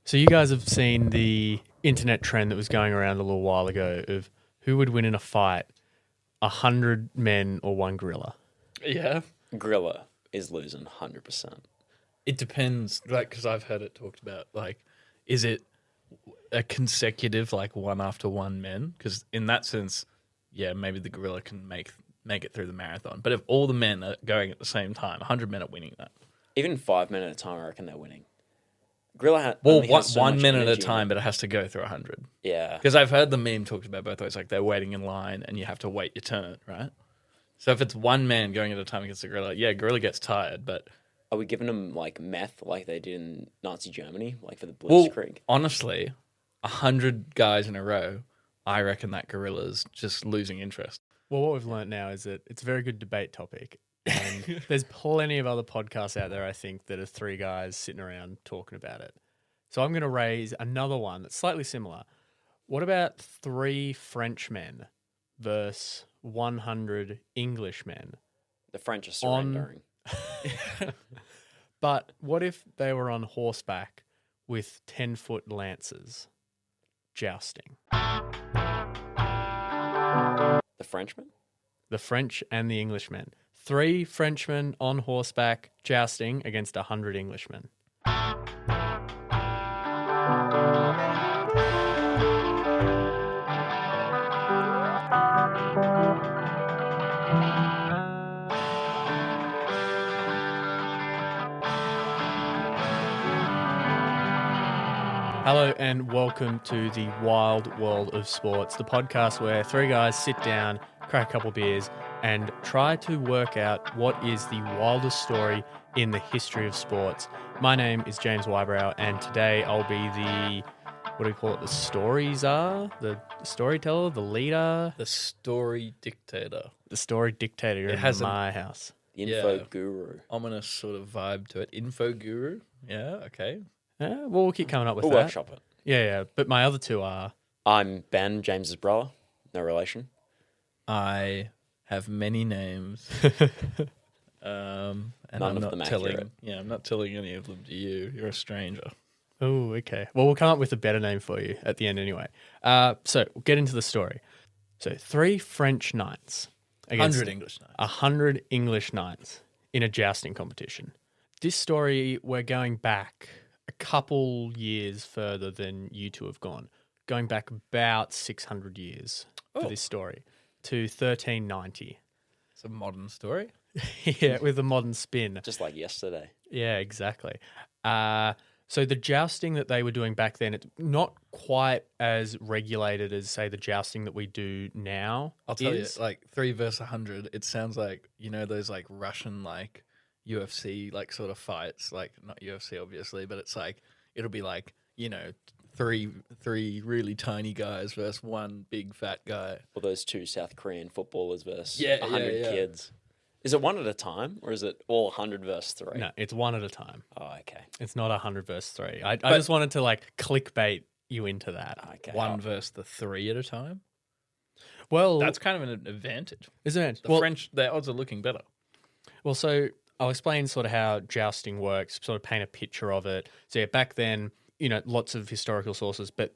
So you guys have seen the internet trend that was going around a little while ago of who would win in a fight, 100 men or one gorilla? Yeah. Gorilla is losing 100%. It depends, because I've heard it talked about, is it a consecutive, one after one men? Because in that sense, yeah, maybe the gorilla can make it through the marathon. But if all the men are going at the same time, 100 men are winning that. Even 5 men at a time, I reckon they're winning. Gorilla Well, only has so one much minute at a energy in time, it. but it has to go through 100. Yeah. Because I've heard the meme talked about both ways, like they're waiting in line and you have to wait your turn, right? So if it's one man going at a time against a gorilla, yeah, gorilla gets tired, but... Are we giving them, meth like they did in Nazi Germany, for the Well, Blitzkrieg? honestly, 100 guys in a row, I reckon that gorilla's just losing interest. Well, what we've learnt now is that it's a very good debate topic. And there's plenty of other podcasts out there, I think, that are three guys sitting around talking about it. So I'm going to raise another one that's slightly similar. What about 3 Frenchmen versus 100 Englishmen? The French are surrendering. But what if they were on horseback with 10-foot lances jousting? The Frenchmen? The French and the Englishmen. 3 Frenchmen on horseback jousting against 100 Englishmen. Hello and welcome to the wild world of sports, the podcast where 3 guys sit down, crack a couple beers, and try to work out what is the wildest story in the history of sports. My name is James Whybrow, and today I'll be the, what do we call it, the story czar? The storyteller, the leader? The story dictator. The story dictator. You're in my house. The info guru. Ominous sort of vibe to it. Info guru. Yeah, okay. Yeah, well, we'll keep coming up with We'll that. workshop it. Yeah. But my other 2 are... I'm Ben, James's brother. No relation. I have many names. And None I'm of not them telling. accurate. Yeah, I'm not telling any of them to you. You're a stranger. Oh, okay. Well, we'll come up with a better name for you at the end anyway. So we'll get into the story. So 3 French knights against 100 English knights. 100 English knights in a jousting competition. This story, we're going back a couple years further than you two have gone. Going back about 600 years for this story to 1390. It's a modern story. Yeah, with a modern spin. Just like yesterday. Yeah, exactly. So the jousting that they were doing back then, it's not quite as regulated as, say, the jousting that we do now. I'll tell you, 3 versus 100, it sounds like, those Russian UFC sort of fights, not UFC obviously, but it's it'll be three really tiny guys versus one big fat guy. Or those 2 South Korean footballers versus Yeah, 100 yeah. kids. Is it 1 at a time, or is it all 100 versus 3? No, it's 1 at a time. Oh, okay. It's not 100 versus 3. I just wanted to clickbait you into that. Okay. 1 versus the 3 at a time. Well, That's kind of an advantage. isn't it? The French, their odds are looking better. Well, so I'll explain sort of how jousting works, sort of paint a picture of it. So yeah, back then, lots of historical sources, but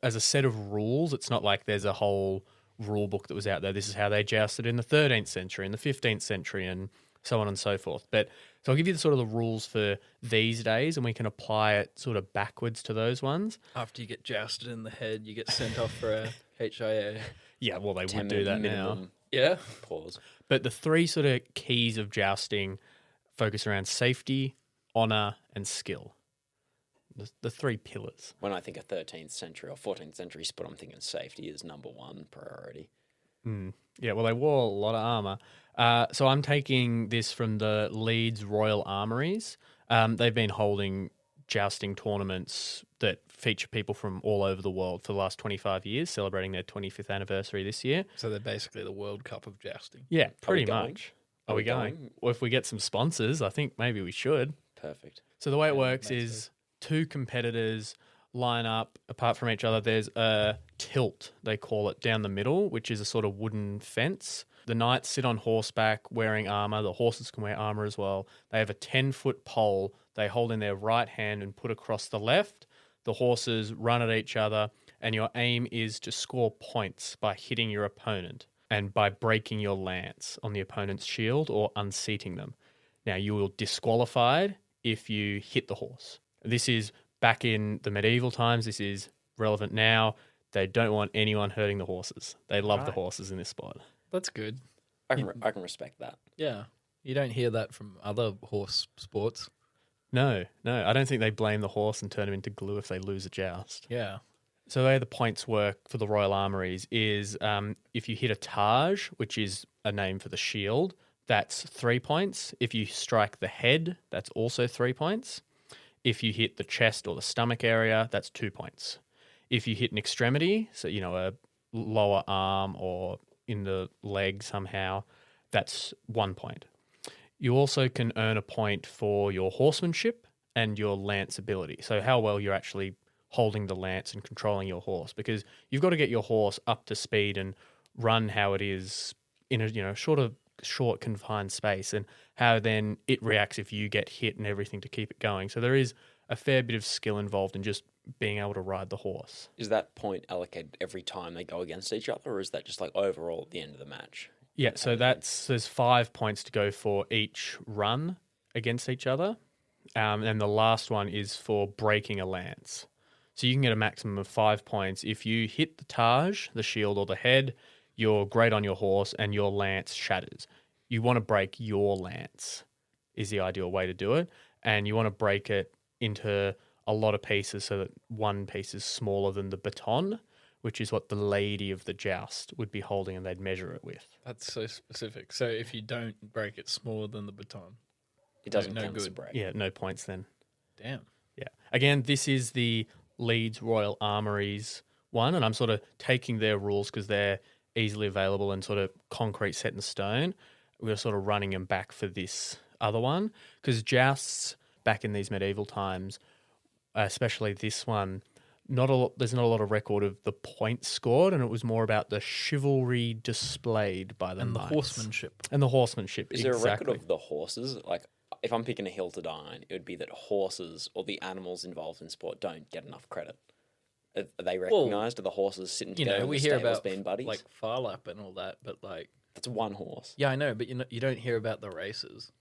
as a set of rules, it's not like there's a whole rule book that was out there. This is how they jousted in the 13th century and the 15th century and so on and so forth. But so I'll give you the rules for these days, and we can apply it sort of backwards to those ones. After you get jousted in the head, you get sent off for a HIA. Yeah, well, they 10 would do that now. minimum Yeah. pause. But the 3 sort of keys of jousting focus around safety, honor, and skill. The 3 pillars. When I think of 13th century or 14th century sport, I'm thinking safety is number 1 priority. Yeah, well, they wore a lot of armor. So I'm taking this from the Leeds Royal Armouries. They've been holding jousting tournaments that feature people from all over the world for the last 25 years, celebrating their 25th anniversary this year. So they're basically the World Cup of jousting. Yeah, pretty going? much. Are we going? Well, if we get some sponsors, I think maybe we should. Perfect. So the way it works makes is 2 competitors line up apart from each other. There's a tilt, they call it, down the middle, which is a sort of wooden fence. The knights sit on horseback wearing armor. The horses can wear armor as well. They have a 10-foot pole they hold in their right hand and put across the left. The horses run at each other, and your aim is to score points by hitting your opponent and by breaking your lance on the opponent's shield or unseating them. Now, you will disqualified if you hit the horse. This is back in the medieval times. This is relevant now. They don't want anyone hurting the horses. They love the horses in this sport. That's good. I can respect that. Yeah. You don't hear that from other horse sports. No. I don't think they blame the horse and turn him into glue if they lose a joust. Yeah. So the way the points work for the Royal Armouries is if you hit a Taj, which is a name for the shield, that's 3 points. If you strike the head, that's also 3 points. If you hit the chest or the stomach area, that's 2 points. If you hit an extremity, so, a lower arm or in the leg somehow, that's 1 point. You also can earn a point for your horsemanship and your lance ability. So how well you're actually holding the lance and controlling your horse, because you've got to get your horse up to speed and run how it is in a short confined space, and how then it reacts if you get hit and everything to keep it going. So there is a fair bit of skill involved in just being able to ride the horse. Is that point allocated every time they go against each other, or is that just like overall at the end of the match? Yeah, so there's 5 points to go for each run against each other, and the last one is for breaking a lance. So you can get a maximum of 5 points. If you hit the Taj, the shield or the head, you're great on your horse and your lance shatters. You want to break your lance is the ideal way to do it, and you want to break it into a lot of pieces so that one piece is smaller than the baton, which is what the lady of the joust would be holding and they'd measure it with. That's so specific. So if you don't break it smaller than the baton, It doesn't no count as a good. break. Yeah, no points then. damn. Yeah. Again, this is the Leeds Royal Armouries one, and I'm sort of taking their rules because they're easily available and sort of concrete set in stone. We're sort of running them back for this other one because jousts back in these medieval times, especially this one, there's not a lot of record of the points scored, and it was more about the chivalry displayed by the And the knights. horsemanship. And the horsemanship. Is there a record exactly. of the horses? Like, if I'm picking a hill to die on, it would be that horses or the animals involved in sport don't get enough credit. Are they recognised? Are the horses sitting together in we the hear stables about being buddies? like Farlap and all that, but like, That's one horse. yeah, I know, but you don't hear about the races.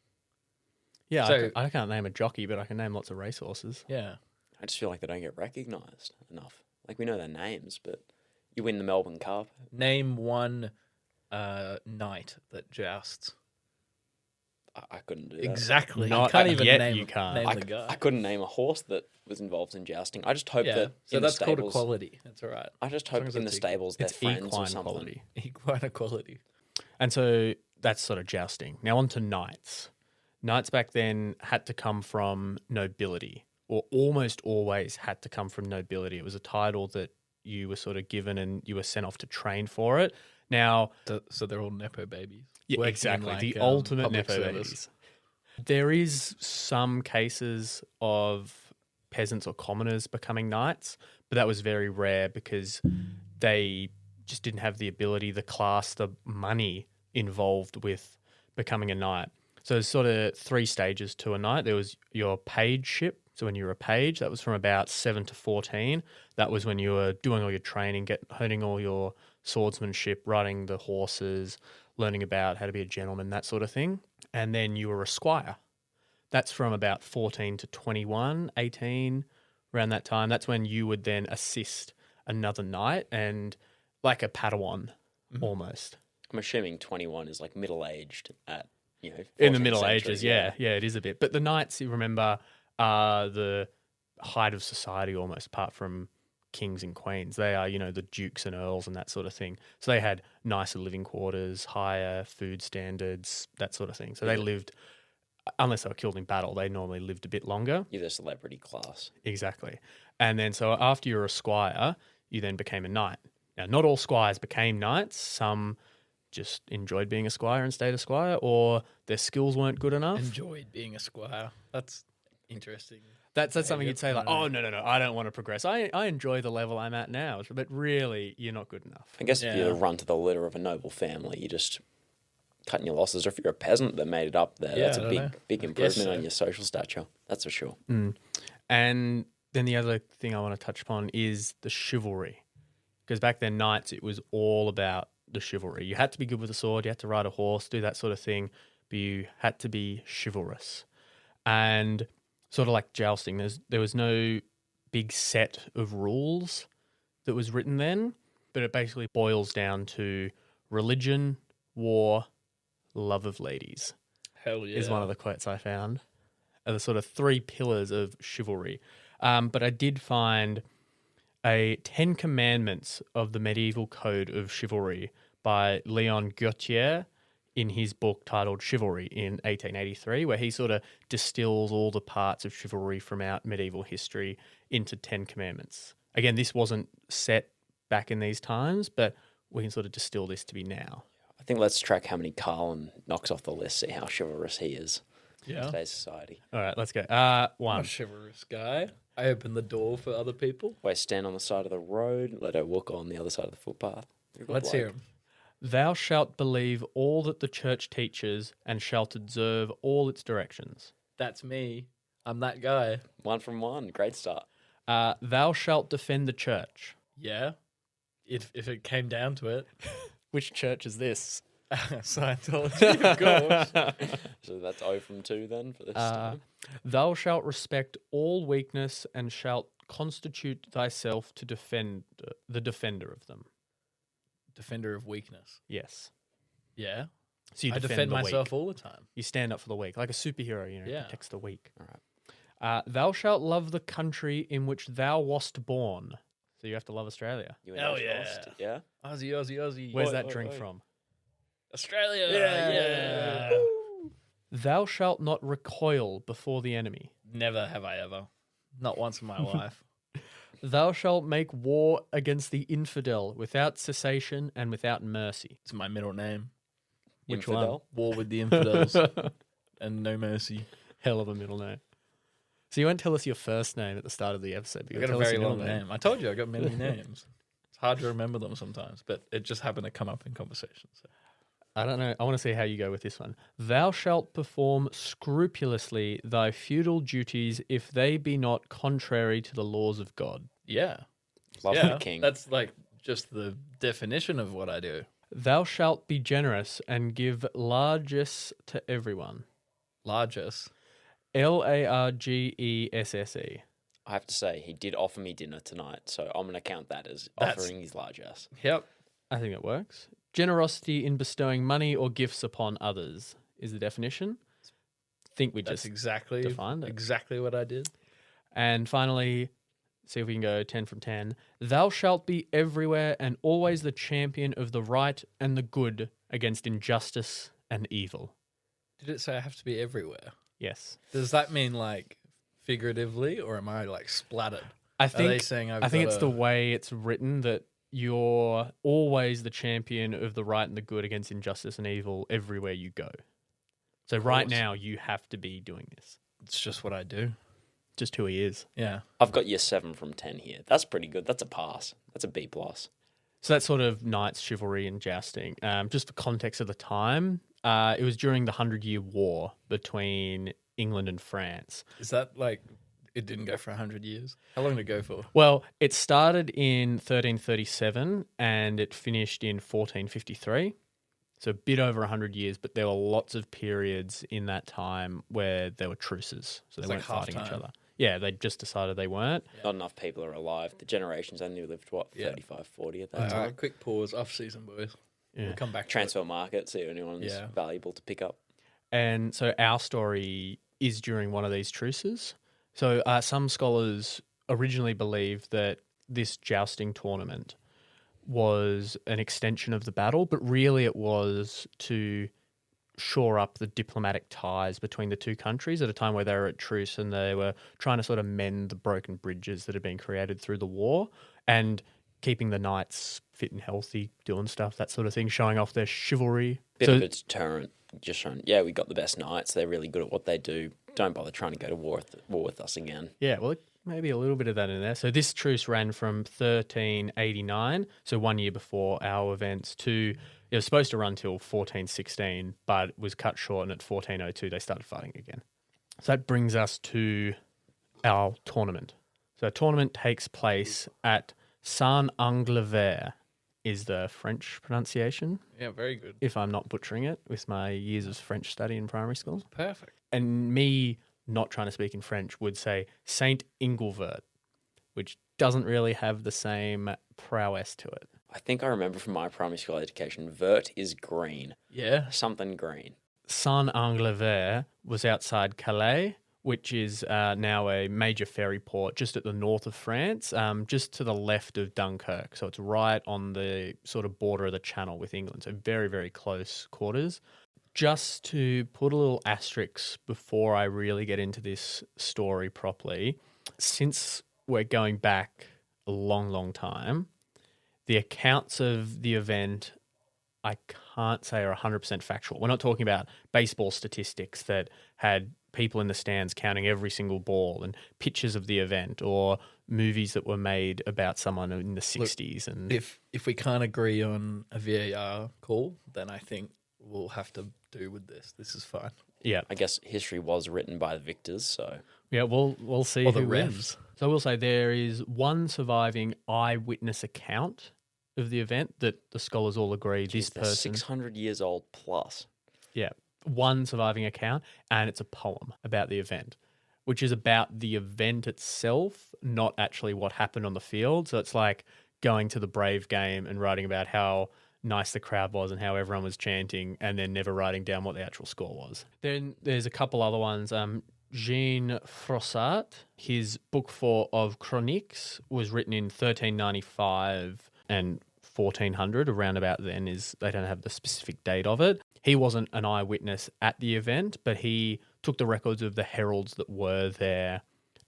Yeah, So- I can't name a jockey, but I can name lots of racehorses. Yeah. I just feel like they don't get recognised enough. Like, we know their names, but you win the Melbourne Cup. Name one knight that jousts. I couldn't do that. Exactly. Not you can't even yet, name, you can't. name I, the guy. I couldn't name a horse that was involved in jousting. I just hope yeah. that So in that's the called stables, equality. That's all right. I just as long hope as in the it's stables they're It's friends or equine something. quality. Equine equality. And so that's sort of jousting. Now on to knights. Knights back then had to come from nobility, or almost always had to come from nobility. It was a title that you were sort of given and you were sent off to train for it. Now, So they're all nepo babies. yeah, working in, exactly, like, the ultimate public nepo service. babies. There is some cases of peasants or commoners becoming knights, but that was very rare because they just didn't have the ability, the class, the money involved with becoming a knight. So there's sort of 3 stages to a knight. There was your pageship. So when you were a page, that was from about 7 to 14. That was when you were doing all your training, honing all your swordsmanship, riding the horses, learning about how to be a gentleman, that sort of thing. And then you were a squire. That's from about 14 to 21, 18, around that time. That's when you would then assist another knight and like a Padawan almost. I'm assuming 21 is like middle-aged at, In the 14th Middle century, Ages, yeah, it is a bit. But the knights, you remember, are the height of society almost, apart from kings and queens. They are, the dukes and earls and that sort of thing. So they had nicer living quarters, higher food standards, that sort of thing. So they lived, unless they were killed in battle, they normally lived a bit longer. You're the celebrity class. Exactly. And then so after you're a squire, you then became a knight. Now, not all squires became knights. Some just enjoyed being a squire and stayed a squire, or their skills weren't good enough. Enjoyed being a squire. That's interesting. That's something you'd say like, I oh, don't no, I don't want to progress. I enjoy the level I'm at now, but really, you're not good enough. I guess if you're Yeah. the runt of the litter of a noble family, you're just cutting your losses. Or if you're a peasant that made it up there, Yeah, that's I a don't big, know. big I guess improvement so. on your social stature. That's for sure. And then the other thing I want to touch upon is the chivalry. Because back then, knights, it was all about the chivalry. You had to be good with a sword, you had to ride a horse, do that sort of thing, but you had to be chivalrous. And sort of like jousting, there was no big set of rules that was written then, but it basically boils down to religion, war, love of ladies. Hell yeah. Is one of the quotes I found. Are the sort of 3 pillars of chivalry. But I did find a 10 Commandments of the Medieval Code of Chivalry by Leon Gautier in his book titled Chivalry in 1883, where he sort of distills all the parts of chivalry from our medieval history into 10 Commandments. Again, this wasn't set back in these times, but we can sort of distill this to be now. I think let's track how many Carlin knocks off the list, see how chivalrous he is in Yeah. today's society. All right, let's go. I'm One. a chivalrous guy. I open the door for other people. Where stand on the side of the road, let her walk on the other side of the footpath. You're a good Let's bloke. hear him. Thou shalt believe all that the church teaches and shalt observe all its directions. That's me. I'm that guy. 1 from 1, great start. Thou shalt defend the church. Yeah. If it came down to it. Which church is this? Scientology, of course. So that's 0 from 2 then for this time. Thou shalt respect all weakness and shalt constitute thyself to defend the defender of them. Defender of weakness. Yes. Yeah. So you I defend defend the myself weak. all the time. You stand up for the weak, like a superhero. Yeah. Protects the weak. All right. Thou shalt love the country in which thou wast born. So you have to love Australia. You Hell and yeah. Joust, yeah? Aussie, Aussie, Aussie. Where's Oi, that oi, drink oi. from? Australia. Yeah. Yeah. Thou shalt not recoil before the enemy. Never have I ever. Not once in my life. Thou shalt make war against the infidel without cessation and without mercy. It's my middle name. Which Infidel? War with the infidels. And no mercy. Hell of a middle name. So you won't tell us your first name at the start of the episode, but I you'll got a tell us very your long middle name. I told you I got many names. It's hard to remember them sometimes, but it just happened to come up in conversation. So. I don't know. I want to see how you go with this one. Thou shalt perform scrupulously thy feudal duties if they be not contrary to the laws of God. Yeah. Love yeah. the king. That's like just the definition of what I do. Thou shalt be generous and give largesse to everyone. Largest. Largesse. I have to say, he did offer me dinner tonight, so I'm going to count that as That's- offering his largesse. Yep. I think it works. Generosity in bestowing money or gifts upon others is the definition. Think we That's just exactly defined it. exactly what I did. And finally, see if we can go 10 from 10. Thou shalt be everywhere and always the champion of the right and the good against injustice and evil. Did it say I have to be everywhere? Yes. Does that mean like figuratively, or am I like splattered? I Are they think saying I think it's the gotta- way it's written that you're always the champion of the right and the good against injustice and evil everywhere you go. So right course. now you have to be doing this. It's just what I do. Just who he is. Yeah. I've got you 7 from 10 here. That's pretty good. That's a pass. That's a B+. So that's sort of knights, chivalry, and jousting. Just for context of the time, it was during the 100-Year War between England and France. Is that like it didn't go for 100 years? How long did it go for? Well, it started in 1337 and it finished in 1453. So a bit over 100 years, but there were lots of periods in that time where there were truces. So they It's weren't like fighting each half-time. other. Yeah, they just decided they weren't. Not enough people are alive. The generations only lived, what, Yeah. 35, 40 at that All time? right, quick pause. Off season, boys. Yeah. We'll come back. to it. Transfer market, see if anyone's Yeah. valuable to pick up. And so our story is during one of these truces. So some scholars originally believed that this jousting tournament was an extension of the battle, but really it was to shore up the diplomatic ties between the two countries at a time where they were at truce and they were trying to sort of mend the broken bridges that had been created through the war and keeping the knights fit and healthy, doing stuff, that sort of thing, showing off their chivalry. Bit So- of a deterrent. Just showing, yeah, we got the best knights. They're really good at what they do. Don't bother trying to go to war with us again. Yeah, well, maybe a little bit of that in there. So this truce ran from 1389, so 1 year before our events, to it was supposed to run till 1416, but it was cut short, and at 1402 they started fighting again. So that brings us to our tournament. So So a tournament takes place at Saint-Inglevert is the French pronunciation, Yeah, very good. if I'm not butchering it with my years of French study in primary school. Perfect. And me not trying to speak in French would say Saint Inglevert, which doesn't really have the same prowess to it. I think I remember from my primary school education, vert is green. Yeah. Something green. Saint-Inglevert was outside Calais, which is now a major ferry port just at the north of France, just to the left of Dunkirk. So it's right on the sort of border of the Channel with England. So very, very close quarters. Just to put a little asterisk before I really get into this story properly, since we're going back a long, long time, the accounts of the event I can't say are 100% factual. We're not talking about baseball statistics that had people in the stands counting every single ball and pictures of the event or movies that were made about someone in the 60s. And If we can't agree on a VAR call, then I think we'll have to do with this. This is fine. yeah, I guess history was written by the victors, so yeah, we'll see Or the who refs. wins. So I will say there is one surviving eyewitness account of the event that the scholars all agree this they're person 600 years old plus. Yeah, one surviving account, and it's a poem about the event, which is about the event itself, not actually what happened on the field. So it's like going to the Brave game and writing about how nice the crowd was and how everyone was chanting, and then never writing down what the actual score was. Then there's a couple other ones. Jean Froissart, his book of Chroniques was written in 1395 and 1400, around about then. They don't have the specific date of it. He wasn't an eyewitness at the event, but he took the records of the heralds that were there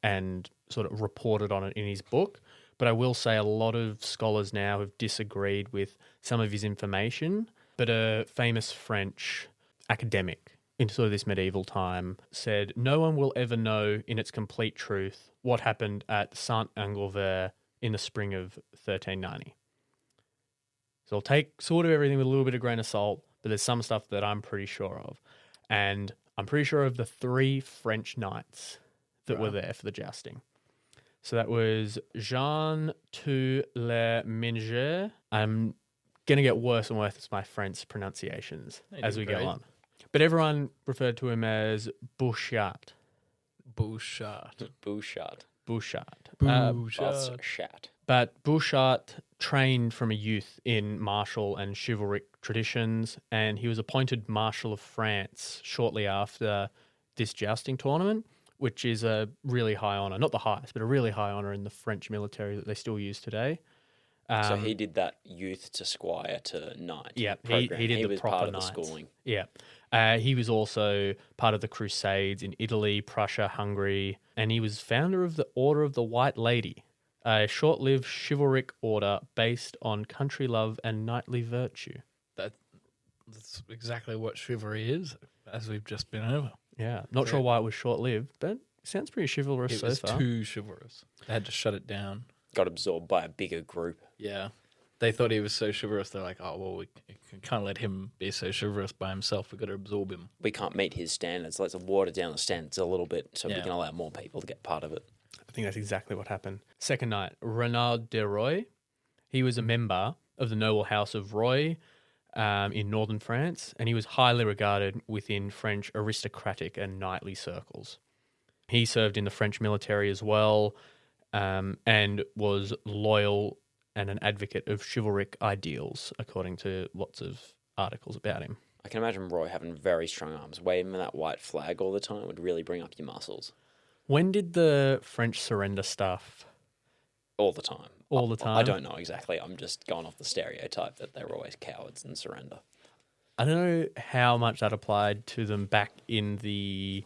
and sort of reported on it in his book. But I will say a lot of scholars now have disagreed with some of his information. But a famous French academic in sort of this medieval time said, no one will ever know in its complete truth what happened at Saint-Inglevert in the spring of 1390. So I'll take sort of everything with a little bit of grain of salt, but there's some stuff that I'm pretty sure of. And I'm pretty sure of the 3 French knights that were there for the jousting. So that was Jean to le Menger. I'm going to get worse and worse with my French pronunciations as we go on. But everyone referred to him as Bouchard. Bouchard. Bouchard. Bouchard. But Bouchard trained from a youth in martial and chivalric traditions, and he was appointed Marshal of France shortly after this jousting tournament, which is a really high honour. Not the highest, but a really high honour in the French military that they still use today. So he did that youth to squire to knight. Yeah, program. he did the was proper part of knights. the schooling. Yeah. He was also part of the Crusades in Italy, Prussia, Hungary, and he was founder of the Order of the White Lady, a short-lived chivalric order based on country love and knightly virtue. That's exactly what chivalry is, as we've just been over. Yeah, not sure why it was short-lived, but sounds pretty chivalrous It so was far. too chivalrous. They had to shut it down. Got absorbed by a bigger group. Yeah. They thought he was so chivalrous. They're like, oh, well, we can't let him be so chivalrous by himself. We've got to absorb him. We can't meet his standards. Let's water down the standards a little bit so we Yeah. can allow more people to get part of it. I think that's exactly what happened. Second night, Renard de Roy. He was a member of the noble house of Roy in northern France, and he was highly regarded within French aristocratic and knightly circles. He served in the French military as well, and was loyal and an advocate of chivalric ideals, according to lots of articles about him. I can imagine Roy having very strong arms. Waving that white flag all the time would really bring up your muscles. When did the French surrender stuff? All the time. All the time? I don't know exactly. I'm just going off the stereotype that they were always cowards and surrender. I don't know how much that applied to them back in the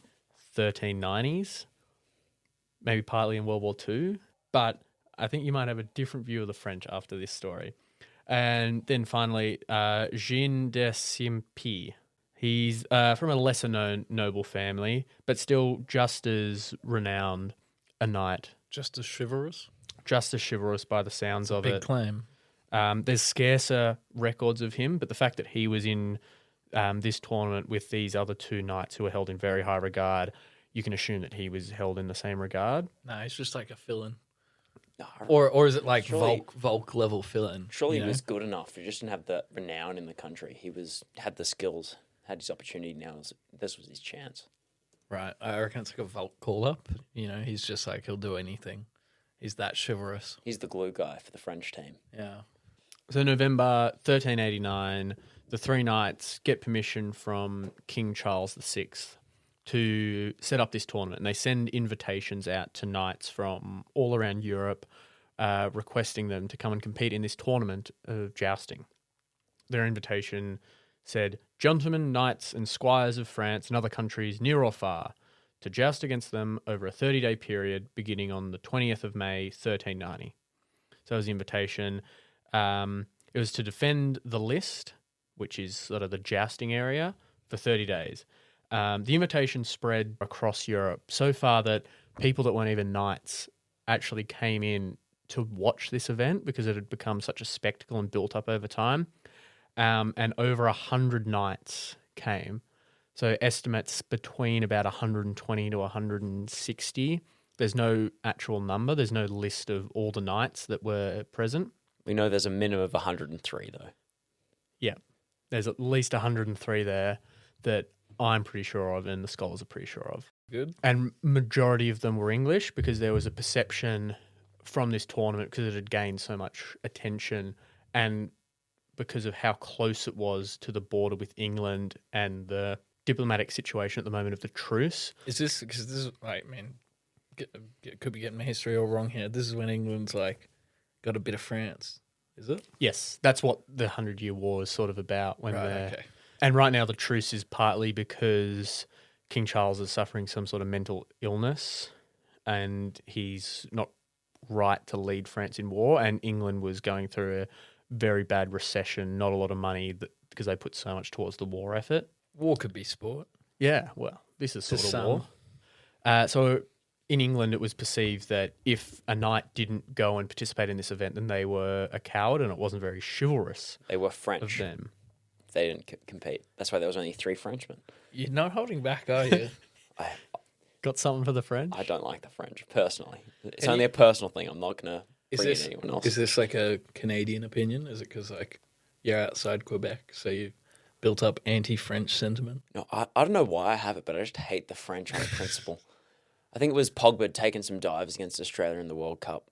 1390s, maybe partly in World War II, but I think you might have a different view of the French after this story. And then finally, Jean de Simpy. He's from a lesser-known noble family, but still just as renowned a knight. Just as chivalrous? Just as chivalrous by the sounds of Big it. claim. There's scarcer records of him, but the fact that he was in this tournament with these other 2 knights who were held in very high regard, you can assume that he was held in the same regard. Nah, he's just like a fill-in. No, Or is it like Surely- Volk level fill-in? surely you he know? was good enough. He just didn't have the renown in the country. Had the skills, had his opportunity. This was his chance. Right. I reckon it's like a Volk call-up. You know, he's just like, he'll do anything. He's that chivalrous. He's the glue guy for the French team. Yeah. So November 1389, the three knights get permission from King Charles VI to set up this tournament. And they send invitations out to knights from all around Europe, requesting them to come and compete in this tournament of jousting. Their invitation said, "Gentlemen, knights, and squires of France and other countries, near or far, to joust against them over a 30-day period beginning on the 20th of May, 1390. So that was the invitation. It was to defend the list, which is sort of the jousting area, for 30 days. The invitation spread across Europe so far that people that weren't even knights actually came in to watch this event because it had become such a spectacle and built up over time. And over 100 knights came. So estimates between about 120 to 160. There's no actual number. There's no list of all the knights that were present. We know there's a minimum of 103 though. Yeah. There's at least 103 there that I'm pretty sure of and the scholars are pretty sure of. Good. And majority of them were English because there was a perception from this tournament because it had gained so much attention and because of how close it was to the border with England and the diplomatic situation at the moment of the truce. Is this, because this is, like, could be getting my history all wrong here. This is when England's, like, got a bit of France, is it? Yes, that's what the 100-Year War is sort of about. Okay. And right now the truce is partly because King Charles is suffering some sort of mental illness and he's not right to lead France in war, and England was going through a very bad recession, not a lot of money because they put so much towards the war effort. War could be sport. Yeah, well, this is sort To of some. war. So in England, it was perceived that if a knight didn't go and participate in this event, then they were a coward and it wasn't very chivalrous They were of French. them. They didn't compete. That's why there was only 3 Frenchmen. You're not holding back, are you? Got something for the French? I don't like the French personally. It's Can only you- a personal thing. I'm not gonna Is bring this, in anyone else. is this like a Canadian opinion? Is it because, like, you're outside Quebec, so you built up anti-French sentiment? No, I don't know why I have it, but I just hate the French on principle. I think it was Pogba taking some dives against Australia in the World Cup,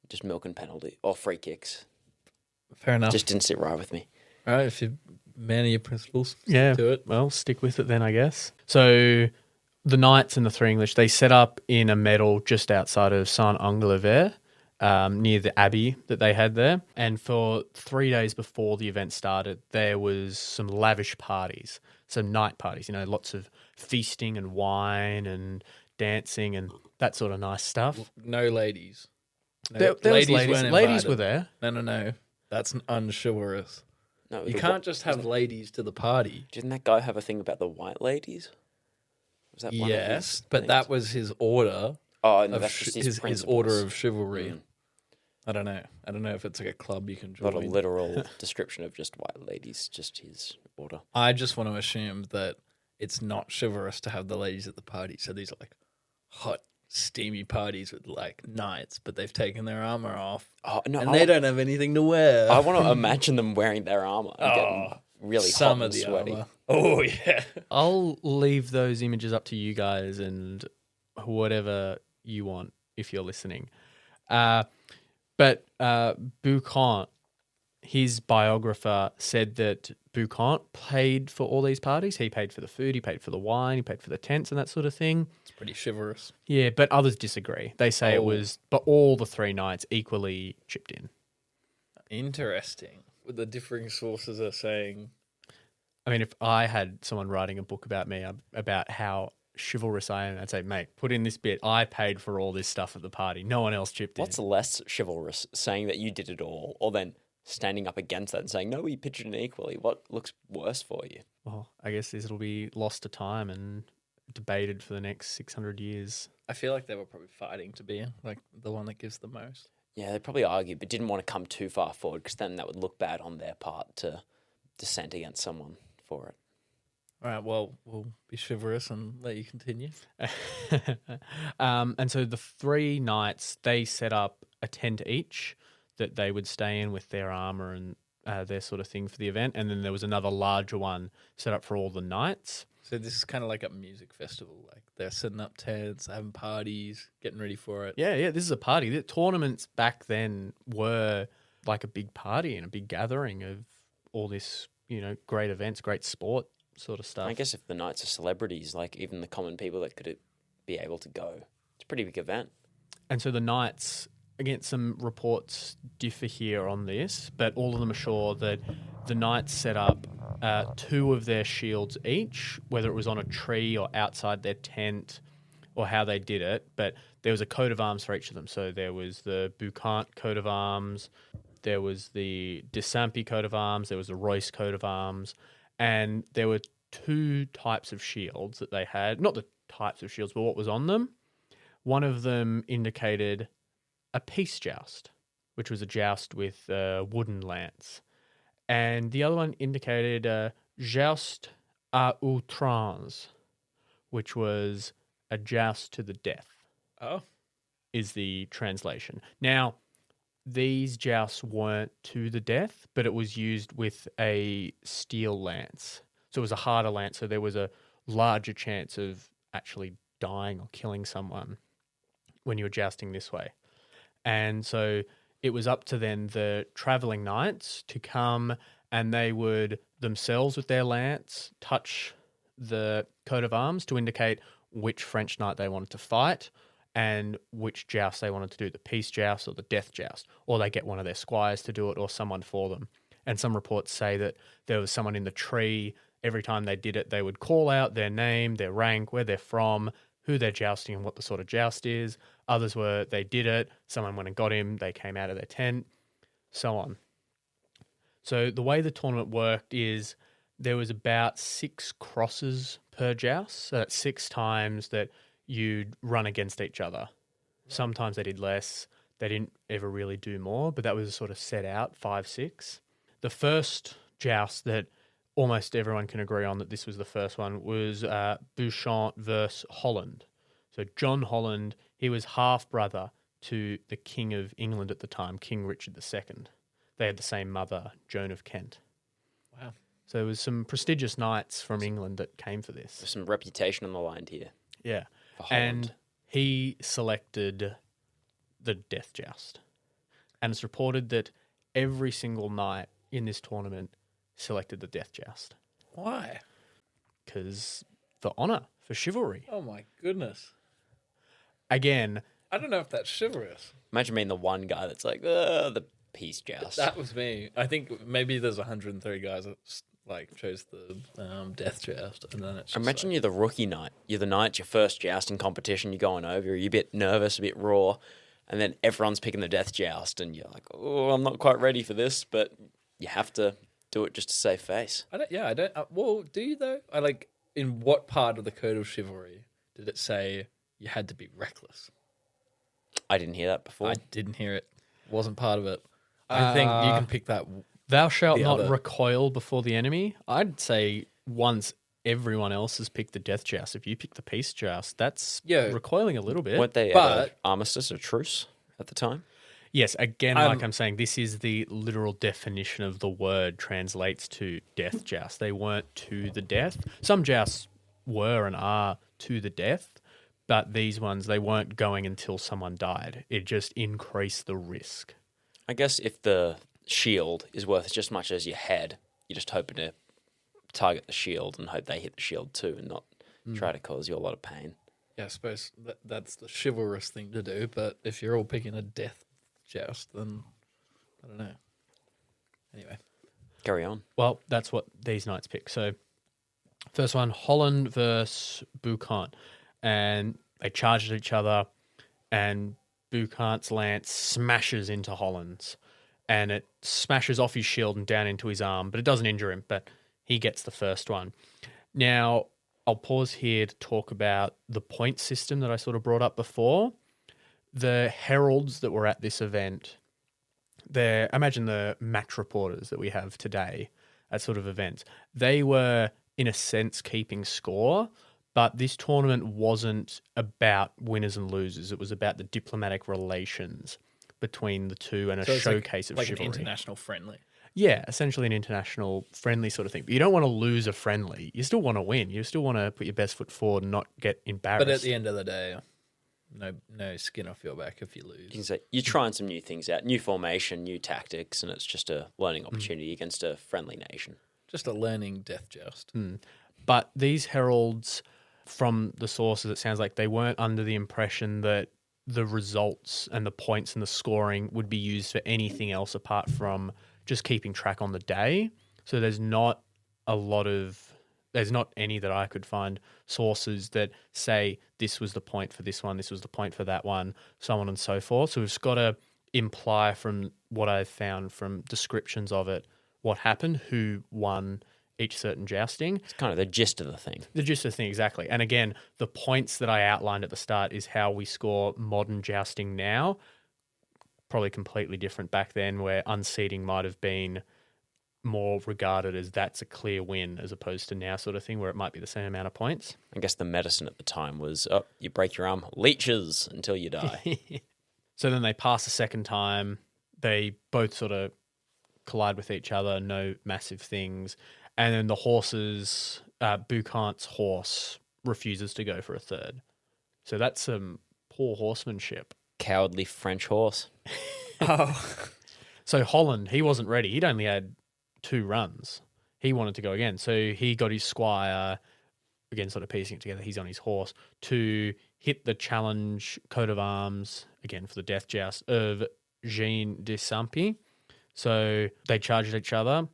just milking penalty or free kicks. Fair enough. Just didn't sit right with me. All right, if you're man of your principles, Yeah, do it. well, stick with it then, I guess. So the Knights and the Three English, they set up in a meadow just outside of Inglevert, near the abbey that they had there. And for 3 days before the event started, there was some lavish parties, some night parties, lots of feasting and wine and dancing and that sort of nice stuff. No ladies. No, There was ladies. weren't Ladies invited. were there. No. That's unchivalrous. No, You can't just have ladies to the party. Didn't that guy have a thing about the white ladies? Was that one of Yes, his but things? that was his order Oh, no, of that's just his principles. order of chivalry. Mm. I don't know if it's like a club you can Not a join. literal description of just white ladies, just his order. I just want to assume that it's not chivalrous to have the ladies at the party. So these are like hot, steamy parties with like knights, but they've taken their armor off Oh no, and they don't have anything to wear. I want to imagine them wearing their armor and getting really Some hot of and the sweaty. armor. Oh yeah. I'll leave those images up to you guys and whatever you want if you're listening. But Boucant, his biographer, said that Boucant paid for all these parties. He paid for the food, he paid for the wine, he paid for the tents and that sort of thing. It's pretty chivalrous. Yeah, but others disagree. They say it was, but all the three knights equally chipped in. Interesting. With the differing sources are saying I mean, if I had someone writing a book about me, about how chivalrous I am, I'd say, mate, put in this bit. I paid for all this stuff at the party. No one else chipped What's in. less chivalrous, saying that you did it all, or then standing up against that and saying, no, we pitched it equally? What looks worse for you? Well, I guess this will be lost to time and debated for the next 600 years. I feel like they were probably fighting to be like the one that gives the most. Yeah, they probably argued, but didn't want to come too far forward because then that would look bad on their part to dissent against someone for it. All right, well, we'll be chivalrous and let you continue. And so the three knights, they set up a tent each that they would stay in with their armor and their sort of thing for the event. And then there was another larger one set up for all the knights. So this is kind of like a music festival. Like they're setting up tents, having parties, getting ready for it. Yeah, this is a party. The tournaments back then were like a big party and a big gathering of all this, great events, great sport sort of stuff. I guess if the knights are celebrities, like even the common people that could be able to go, it's a pretty big event. And so the knights, again, some reports differ here on this, but all of them are sure that the knights set up 2 of their shields each, whether it was on a tree or outside their tent or how they did it. But there was a coat of arms for each of them. So there was the Boucant coat of arms, there was the Desampy coat of arms, there was the Royce coat of arms, and there were 2 types of shields that they had. Not the types of shields, but what was on them. One of them indicated a peace joust, which was a joust with a wooden lance. And the other one indicated a joust à outrance, which was a joust to the death. Oh. Is the translation. Now, these jousts weren't to the death, but it was used with a steel lance. So it was a harder lance, so there was a larger chance of actually dying or killing someone when you were jousting this way. And so it was up to then the travelling knights to come, and they would themselves with their lance touch the coat of arms to indicate which French knight they wanted to fight and which joust they wanted to do, the peace joust or the death joust, or they get one of their squires to do it or someone for them. And some reports say that there was someone in the tree. Every time they did it, they would call out their name, their rank, where they're from, who they're jousting and what the sort of joust is. Others were, they did it, someone went and got him, they came out of their tent, so on. So the way the tournament worked is there was about 6 crosses per joust. So that's 6 times that you'd run against each other. Sometimes they did less. They didn't ever really do more, but that was sort of set out, 5, 6. The first joust that almost everyone can agree on that this was the first one was Bouchamp versus Holland. So John Holland, he was half-brother to the King of England at the time, King Richard II. They had the same mother, Joan of Kent. Wow. So there was some prestigious knights from England that came for this. There's some reputation on the line here. Yeah. For Holland. And he selected the death joust. And it's reported that every single knight in this tournament selected the death joust. Why? Because for honour, for chivalry. Oh my goodness. Again, I don't know if that's chivalrous. Imagine being the one guy that's like, the peace joust. That was me. I think maybe there's 103 guys that chose the death joust, and then it's just Imagine you're the rookie knight. You're the knight, your first jousting competition, you're going over, you're a bit nervous, a bit raw, and then everyone's picking the death joust, and you're like, oh, I'm not quite ready for this, but you have to do it just to save face. I don't. Well, do you though? In what part of the Code of Chivalry did it say you had to be reckless? I didn't hear that before. I didn't hear it. Wasn't part of it. I think you can pick that. thou shalt The not other. recoil before the enemy. I'd say once everyone else has picked the death joust, if you pick the peace joust, that's recoiling a little bit. Weren't they at an armistice or truce at the time? Yes, again, like I'm saying, this is the literal definition of the word translates to death joust. They weren't to the death. Some jousts were and are to the death, but these ones, they weren't going until someone died. It just increased the risk. I guess if the shield is worth just as much as your head, you're just hoping to target the shield and hope they hit the shield too and not try to cause you a lot of pain. Yeah, I suppose that's the chivalrous thing to do, but if you're all picking a death joust, then I don't know. Anyway. Carry on. Well, that's what these knights pick. So, first one, Holland versus Boucant. And they charge at each other, and Boucant's lance smashes into Holland's. And it smashes off his shield and down into his arm, but it doesn't injure him, but he gets the first one. Now, I'll pause here to talk about the point system that I sort of brought up before. The heralds that were at this event, imagine the match reporters that we have today at sort of events. They were, in a sense, keeping score, but this tournament wasn't about winners and losers. It was about the diplomatic relations between the two and a So it's showcase of like chivalry. an international friendly. Yeah, essentially an international friendly sort of thing. But you don't want to lose a friendly. You still want to win. You still want to put your best foot forward and not get embarrassed. But at the end of the day, no skin off your back if you lose. You can say you're trying some new things out, new formation, new tactics, and it's just a learning opportunity against a friendly nation. Just a learning death joust. But these heralds, from the sources, it sounds like they weren't under the impression that the results and the points and the scoring would be used for anything else apart from just keeping track on the day. So there's not any that I could find sources that say this was the point for this one, this was the point for that one, so on and so forth. So we've just got to imply from what I've found from descriptions of it, what happened, who won each certain jousting. It's kind of the gist of the thing. The gist of the thing, exactly. And again, the points that I outlined at the start is how we score modern jousting now. Probably completely different back then, where unseating might have been more regarded as that's a clear win, as opposed to now sort of thing where it might be the same amount of points. I guess the medicine at the time was, you break your arm, leeches until you die. So then they pass a second time. They both sort of collide with each other, no massive things. And then the horses, Boucant's horse refuses to go for a third. So that's some poor horsemanship. Cowardly French horse. So Holland, he wasn't ready. He'd only had 2 runs. He wanted to go again. So he got his squire, again, sort of piecing it together, he's on his horse, to hit the challenge coat of arms, again, for the death joust, of Jean de Sampy. So they charged each other.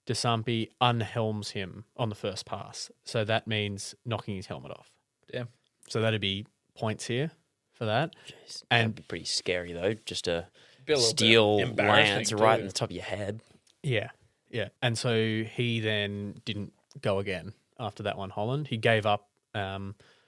De Sampy unhelms him on the first pass. So that means knocking his helmet off. Damn. So that'd be points here for that. Jeez, And- that'd be pretty scary, though. Just a Be a little steel bit embarrassing lance too. right in the top of your head. Yeah, yeah. And so he then didn't go again after that one, Holland. He gave up,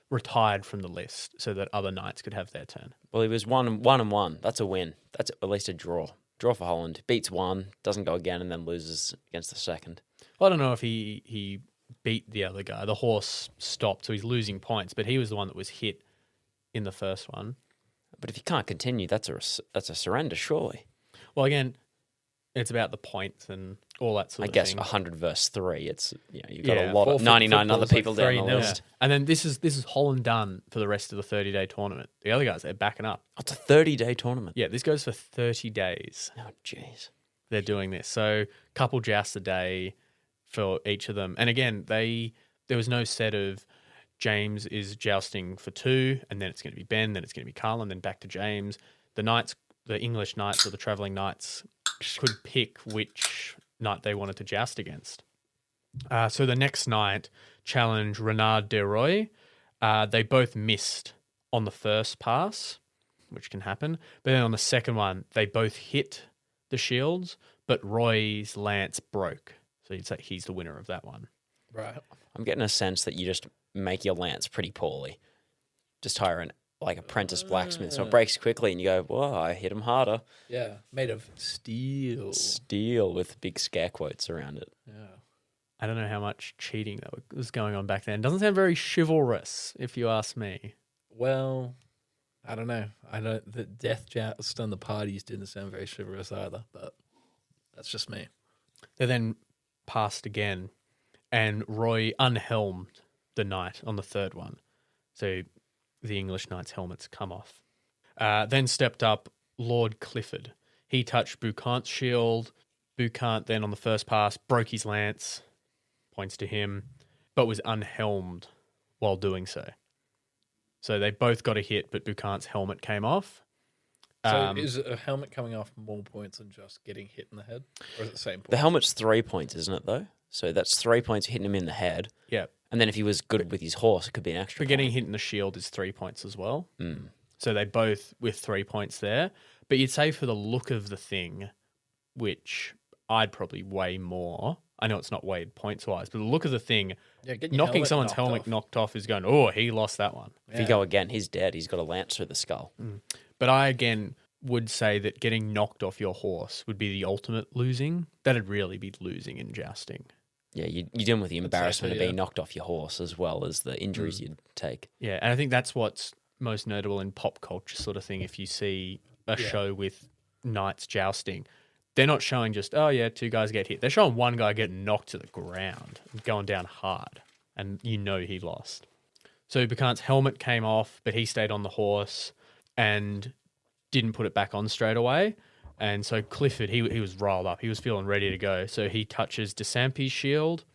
retired from the list so that other knights could have their turn. Well, he was 1-1. That's a win. That's at least a draw. Draw for Holland. Beats one, doesn't go again, and then loses against the second. Well, I don't know if he beat the other guy. The horse stopped, so he's losing points, but he was the one that was hit in the first one. But if you can't continue, that's a surrender, surely. Well, again, it's about the points and all that sort I of guess thing. 100 versus 3. It's you've got Yeah, a lot of forfeit 99 other football's like people down the 3-0. list. And then this is Holland done for the rest of the 30-day tournament. The other guys, they're backing up. Oh, it's a 30-day tournament. Yeah, this goes for 30 days. Oh, jeez. They're doing this. So couple jousts a day for each of them. And again, there was no set of James is jousting for 2, and then it's going to be Ben, then it's going to be Carlin, then back to James. The English knights or the travelling knights could pick which knight they wanted to joust against. So the next night, challenged Renard de Roy. They both missed on the first pass, which can happen. But then on the second one, they both hit the shields, but Roy's lance broke. So you'd say he's the winner of that one. Right. I'm getting a sense that you just make your lance pretty poorly. Just hire an apprentice blacksmith, so it breaks quickly, and you go, "Whoa, I hit him harder." Yeah. Made of steel. Steel with big scare quotes around it. Yeah. I don't know how much cheating that was going on back then. Doesn't sound very chivalrous, if you ask me. Well, I don't know. I know the death joust and the parties didn't sound very chivalrous either, but that's just me. They then passed again, and Roy unhelmed the knight on the third one. So the English knight's helmets come off. Then stepped up Lord Clifford. He touched Boucant's shield. Boucant then on the first pass broke his lance, points to him, but was unhelmed while doing so. So they both got a hit, but Boucant's helmet came off. So is a helmet coming off more points than just getting hit in the head? Or is it the same point? The helmet's 3 points, isn't it, though? So that's 3 points hitting him in the head. Yeah. And then if he was good with his horse, it could be an extra But getting point. hit in the shield is 3 points as well. Mm. So they both with 3 points there. But you'd say for the look of the thing, which I'd probably weigh more. I know it's not weighed points wise, but the look of the thing, Yeah, getting your knocking someone's helmet off. knocked off is going, oh, he lost that one. If you go again, he's dead. He's got a lance through the skull. But I, again, would say that getting knocked off your horse would be the ultimate losing. That'd really be losing in jousting. Yeah, you're dealing with the embarrassment so, of being yeah. knocked off your horse as well as the injuries you'd take. Yeah, and I think that's what's most notable in pop culture sort of thing. If you see a show with knights jousting, they're not showing just, oh yeah, 2 guys get hit. They're showing one guy get knocked to the ground, going down hard, and you know he lost. So Buchan's helmet came off, but he stayed on the horse and didn't put it back on straight away. And so Clifford, he was riled up. He was feeling ready to go. So he touches DeSampi's shield,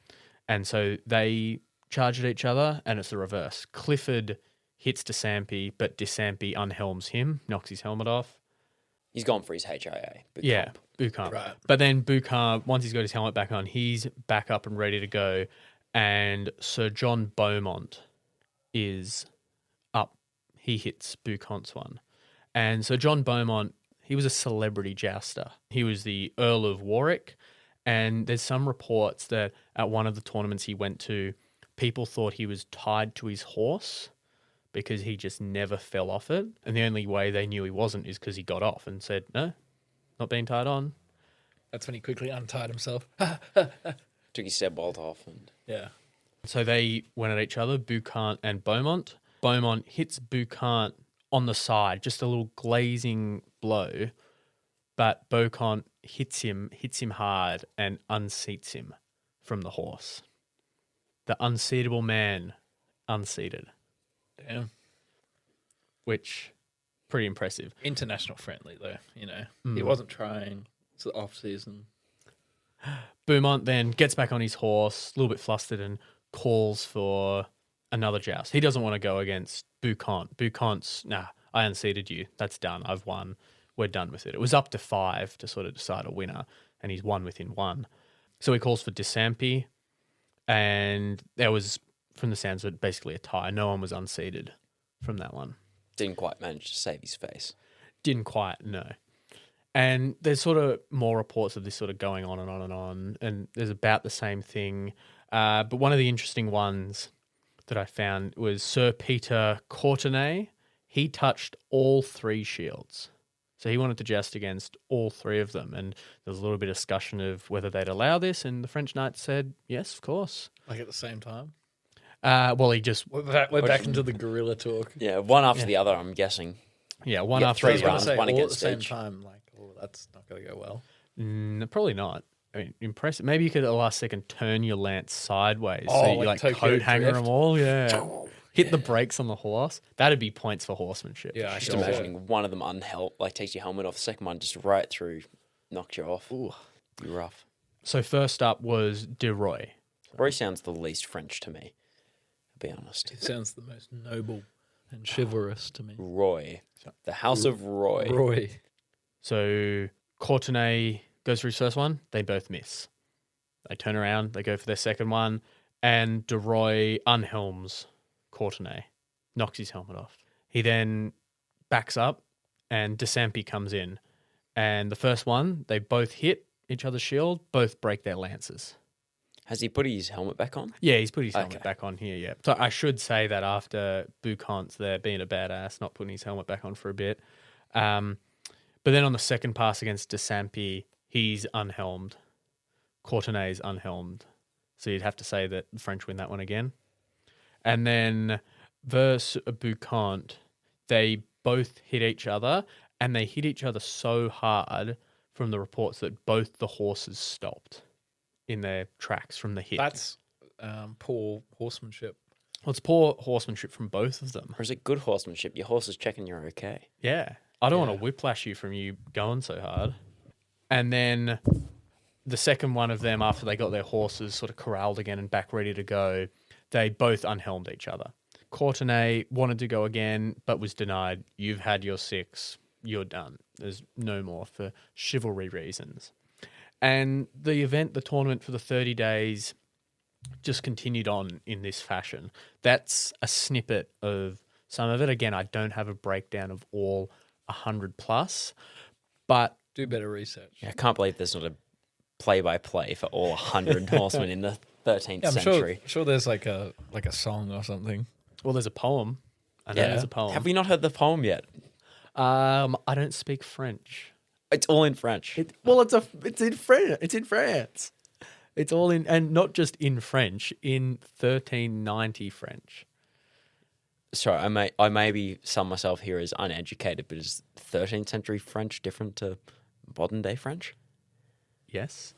and so they charge at each other, and it's the reverse. Clifford hits DeSampi, but DeSampi unhelms him, knocks his helmet off. He's gone for his HIA. Yeah, Buchan. Right. But then Buchan, once he's got his helmet back on, he's back up and ready to go. And Sir John Beaumont is up. He hits Buchan's one. And Sir John Beaumont, he was a celebrity jouster. He was the Earl of Warwick. And there's some reports that at one of the tournaments he went to, people thought he was tied to his horse because he just never fell off it. And the only way they knew he wasn't is because he got off and said, no, not being tied on. That's when he quickly untied himself. Took his set bolt off. And Yeah. So they went at each other, Buchan and Beaumont. Beaumont hits Buchan on the side, just a little glazing blow, but Beauchamp hits him hard and unseats him from the horse. The unseatable man unseated, Damn. which pretty impressive. International friendly, though, you know. He wasn't trying. It's the off season. Beaumont then gets back on his horse, a little bit flustered, and calls for another joust. He doesn't want to go against Buchan. Buchan's, nah, I unseated you. That's done. I've won. We're done with it. It was up to 5 to sort of decide a winner, and he's won within 1. So he calls for DeSampi, and there was, from the sounds of it, basically a tie. No one was unseated from that one. didn't quite manage to save his face. Didn't quite, no. And there's sort of more reports of this sort of going on and on and on, and there's about the same thing. But one of the interesting ones that I found was Sir Peter Courtenay. He touched all 3 shields. So he wanted to joust against all 3 of them. And there was a little bit of discussion of whether they'd allow this, and the French knight said, yes, of course. Like at the same time? Well, he just... We're back into the guerrilla talk. Yeah, one after the other, I'm guessing. Yeah, one Yeah, after 3 the other. rounds, Say one all against at the same each. time, like, oh, that's not going to go well. Probably not. I mean, impressive. Maybe you could at the last second turn your lance sideways. Oh, so you like like Tokyo coat hanger Drift. them all. Yeah. Hit the brakes on the horse. That'd be points for horsemanship. Yeah, I Just sure. imagining one of them like takes your helmet off, the second one just right through, knocks you off. Ooh. Be rough. So first up was De Roy. Roy sounds the least French to me, I'll be honest. It sounds the most noble and chivalrous to me. Roy. The House of Roy. Roy. So Courtenay goes for his first one. They both miss. They turn around. They go for their second one. And De Roy unhelms Courtenay. Knocks his helmet off. He then backs up and DeSampi comes in. And the first one, they both hit each other's shield. Both break their lances. Has he put his helmet back on? Yeah, he's put his helmet Okay. back on here, yeah. So I should say that after Buchan's there being a badass, not putting his helmet back on for a bit. But then on the second pass against DeSampi, he's unhelmed. Courtenay's unhelmed. So you'd have to say that the French win that one again. And then versus Buchan, they both hit each other, and they hit each other so hard from the reports that both the horses stopped in their tracks from the hit. That's poor horsemanship. Well, it's poor horsemanship from both of them. Or is it good horsemanship? Your horse is checking you're okay. Yeah. I don't want to whiplash you from you going so hard. And then the second one of them, after they got their horses sort of corralled again and back ready to go, they both unhelmed each other. Courtenay wanted to go again, but was denied. You've had your 6. You're done. There's no more for chivalry reasons. And the event, the tournament for the 30 days, just continued on in this fashion. That's a snippet of some of it. Again, I don't have a breakdown of all 100 plus, but Do better research. Yeah, I can't believe there's not a play-by-play for all 100 horsemen in the 13th Yeah, I'm century. sure there's like a song or something. well, there's a poem. I know there's a poem. Have we not heard the poem yet? I don't speak French. It's all in French. It's in French. It's in France. It's all in, and not just in French, in 1390 French. Sorry, I may be sum myself here as uneducated, but is 13th century French different to modern day French? Yes.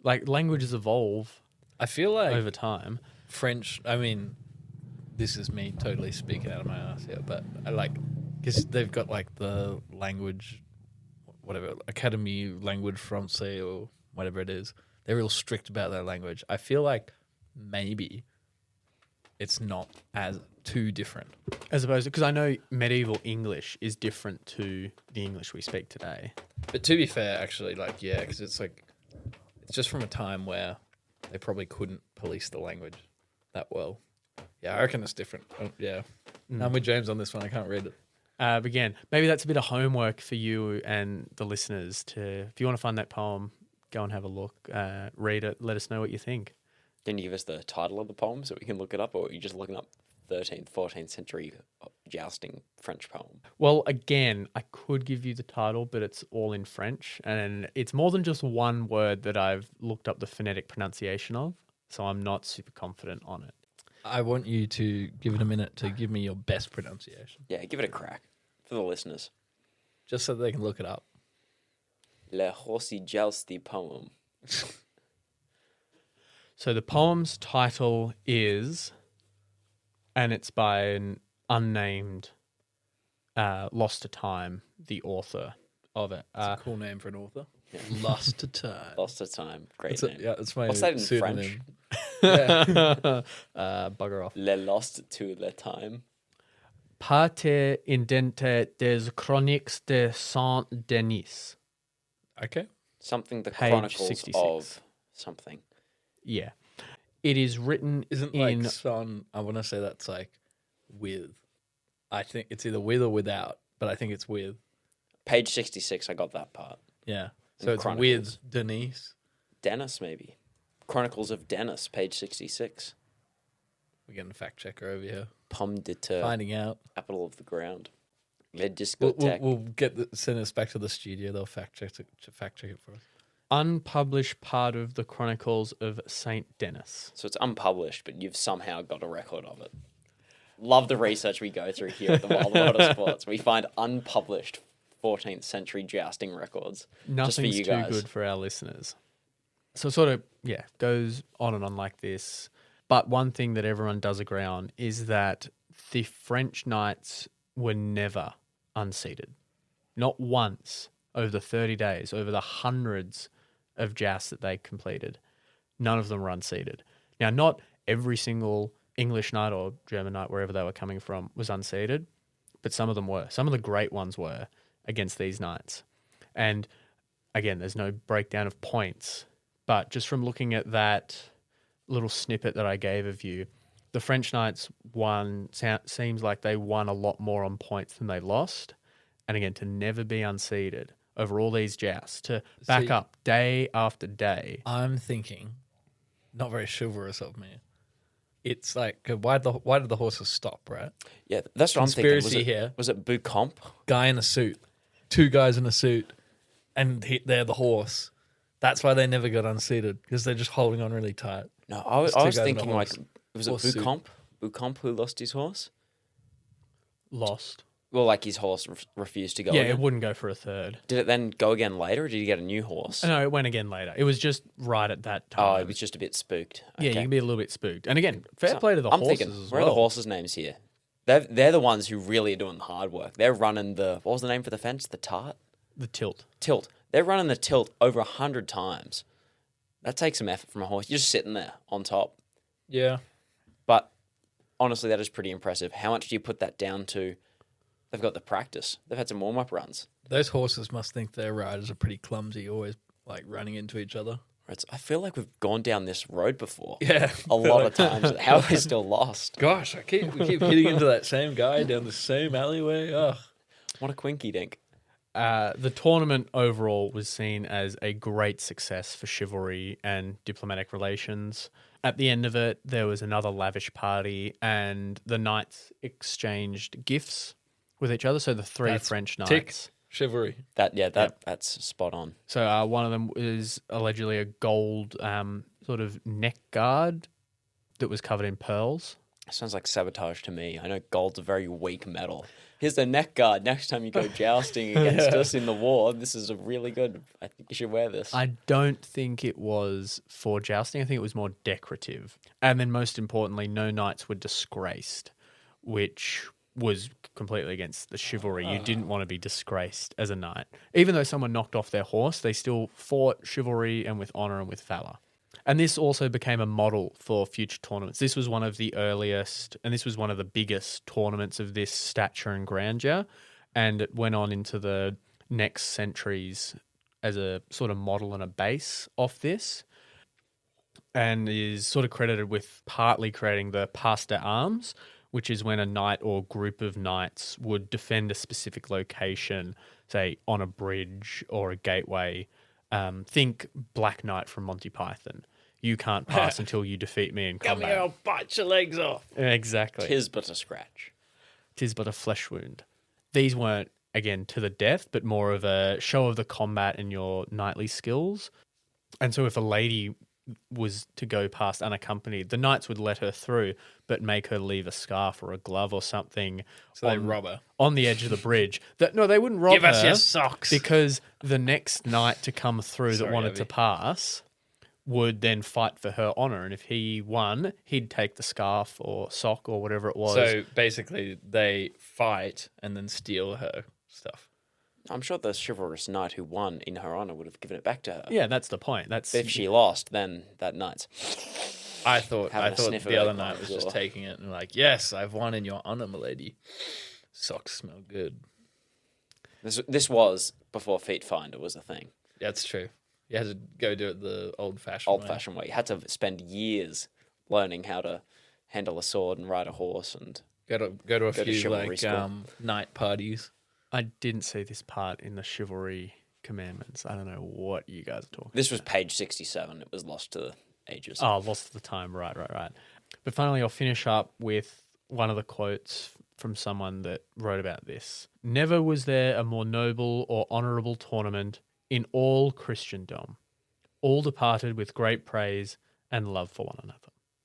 Like, languages evolve I feel like over time. French, I mean, this is me totally speaking out of my ass here, but I like, because they've got like the language, whatever, Académie Language Français or whatever it is. They're real strict about their language. I feel like maybe it's not as too different. As opposed to, because I know medieval English is different to the English we speak today. But to be fair, actually, like, yeah, because it's like, it's just from a time where they probably couldn't police the language that well. Yeah, I reckon it's different. Yeah. I'm with James on this one. I can't read it. But again, maybe that's a bit of homework for you and the listeners to, if you want to find that poem, go and have a look, read it, let us know what you think. Can you give us the title of the poem so we can look it up, or are you just looking up 13th, 14th century jousting French poem? Well, again, I could give you the title, but it's all in French. And it's more than just one word that I've looked up the phonetic pronunciation of. So I'm not super confident on it. I want you to give it a minute to give me your best pronunciation, Yeah, give it a crack for the listeners. just so they can look it up. Le horsey jousty poem. So the poem's title is, and it's by an unnamed, lost to time, the author of it. It's a cool name for an author. Lost to time. Lost of time. Great It's name. yeah, it's my What's that in pseudonym. Bugger off. Le lost to le time. Parte indente des chroniques de Saint-Denis. Okay. Something the Page Chronicles 66. of something. Yeah. It is written Isn't in... like son, I want to say that's like with. I think it's either with or without, but I think it's with. Page 66, I got that part. Yeah. And So it's Chronicles. with Denise. Dennis, maybe. Chronicles of Dennis, page 66. We're getting a fact checker over here. Pomme de terre, Finding out. apple of the ground. Le We'll, discothèque. we'll send us back to the studio. They'll fact check it for us. unpublished part of the Chronicles of Saint Denis. So it's unpublished, but you've somehow got a record of it. Love the research we go through here at the Wild World of Sports. We find unpublished 14th century jousting records. Nothing's you too guys. good for our listeners. So it sort of, goes on and on like this. But one thing that everyone does agree on is that the French knights were never unseated. Not once over the 30 days, over the hundreds of jousts that they completed. None of them were unseated. Now, not every single English knight or German knight, wherever they were coming from, was unseated, but some of them were. Some of the great ones were against these knights. And again, there's no breakdown of points, but just from looking at that little snippet that I gave of you, the French knights won, seems like they won a lot more on points than they lost. And again, to never be unseated over all these jousts, to back up day after day. I'm thinking, not very chivalrous of me. It's like, why did the horses stop, right? Yeah, that's what I'm thinking. Conspiracy here. Was it Boucamp? Guy in a suit, two guys in a suit, and they're the horse. That's why they never got unseated, because they're just holding on really tight. No, I was It's two guys in a thinking like, horse. was it Horse suit. Boucamp? Boucamp who lost his horse? Lost. Well, like his horse refused to go Yeah, again. it wouldn't go for a third. Did it then go again later, or did he get a new horse? No, it went again later. It was just right at that time. Oh, it was just a bit spooked. Yeah, you Okay. can be a little bit spooked. And again, fair So, play to the I'm horses thinking, as where well. are the horses' names here? They're the ones who really are doing the hard work. They're running what was the name for the fence? The tart? The tilt. Tilt. They're running the tilt over 100 times. That takes some effort from a horse. You're just sitting there on top. Yeah. But honestly, that is pretty impressive. How much do you put that down to? They've got the practice. They've had some warm-up runs. Those horses must think their riders are pretty clumsy, always like running into each other. I feel like we've gone down this road before. Yeah. A lot of times. How are we still lost? Gosh, we keep hitting into that same guy down the same alleyway. Ugh. What a quinky dink. The tournament overall was seen as a great success for chivalry and diplomatic relations. At the end of it, there was another lavish party, and the knights exchanged gifts with each other. So the three That's French tick. knights. Chivalry. That's spot on. So one of them is allegedly a gold sort of neck guard that was covered in pearls. Sounds like sabotage to me. I know gold's a very weak metal. Here's the neck guard. Next time you go jousting against us in the war, this is a really good. I think you should wear this. I don't think it was for jousting. I think it was more decorative. And then most importantly, no knights were disgraced, which was completely against the chivalry. You didn't want to be disgraced as a knight. Even though someone knocked off their horse, they still fought chivalry and with honor and with valor. And this also became a model for future tournaments. This was one of the earliest, and this was one of the biggest tournaments of this stature and grandeur. And it went on into the next centuries as a sort of model and a base off this, and is sort of credited with partly creating the passe d'armes, which is when a knight or group of knights would defend a specific location, say on a bridge or a gateway. Think Black Knight from Monty Python. You can't pass until you defeat me in Come combat. here, I'll bite your legs off. Exactly. Tis but a scratch. Tis but a flesh wound. These weren't, again, to the death, but more of a show of the combat and your knightly skills. And so if a lady was to go past unaccompanied, the knights would let her through, but make her leave a scarf or a glove or something So they rob her. on the edge of the bridge. No, they wouldn't rob Give her. us your socks. Because the next knight to come through that Sorry, wanted Abby. to pass would then fight for her honor. And if he won, he'd take the scarf or sock or whatever it was. So basically, they fight and then steal her stuff. I'm sure the chivalrous knight who won in her honor would have given it back to her. yeah, that's the point. That's But if she lost, then that knight's I thought Having a sniff of the it other on night the was just floor. taking it and like, yes, I've won in your honor, milady. Socks smell good. This was before Feet Finder was a thing. That's true. You had to go do it the old-fashioned way. Old-fashioned way. You had to spend years learning how to handle a sword and ride a horse. And Go to a Go to few chivalry like school. night parties. I didn't see this part in the chivalry commandments. I don't know what you guys are talking this was page 67. It was lost to the ages. Oh, lost the time. Right. But finally, I'll finish up with one of the quotes from someone that wrote about this. Never was there a more noble or honourable tournament in all Christendom. All departed with great praise and love for one another.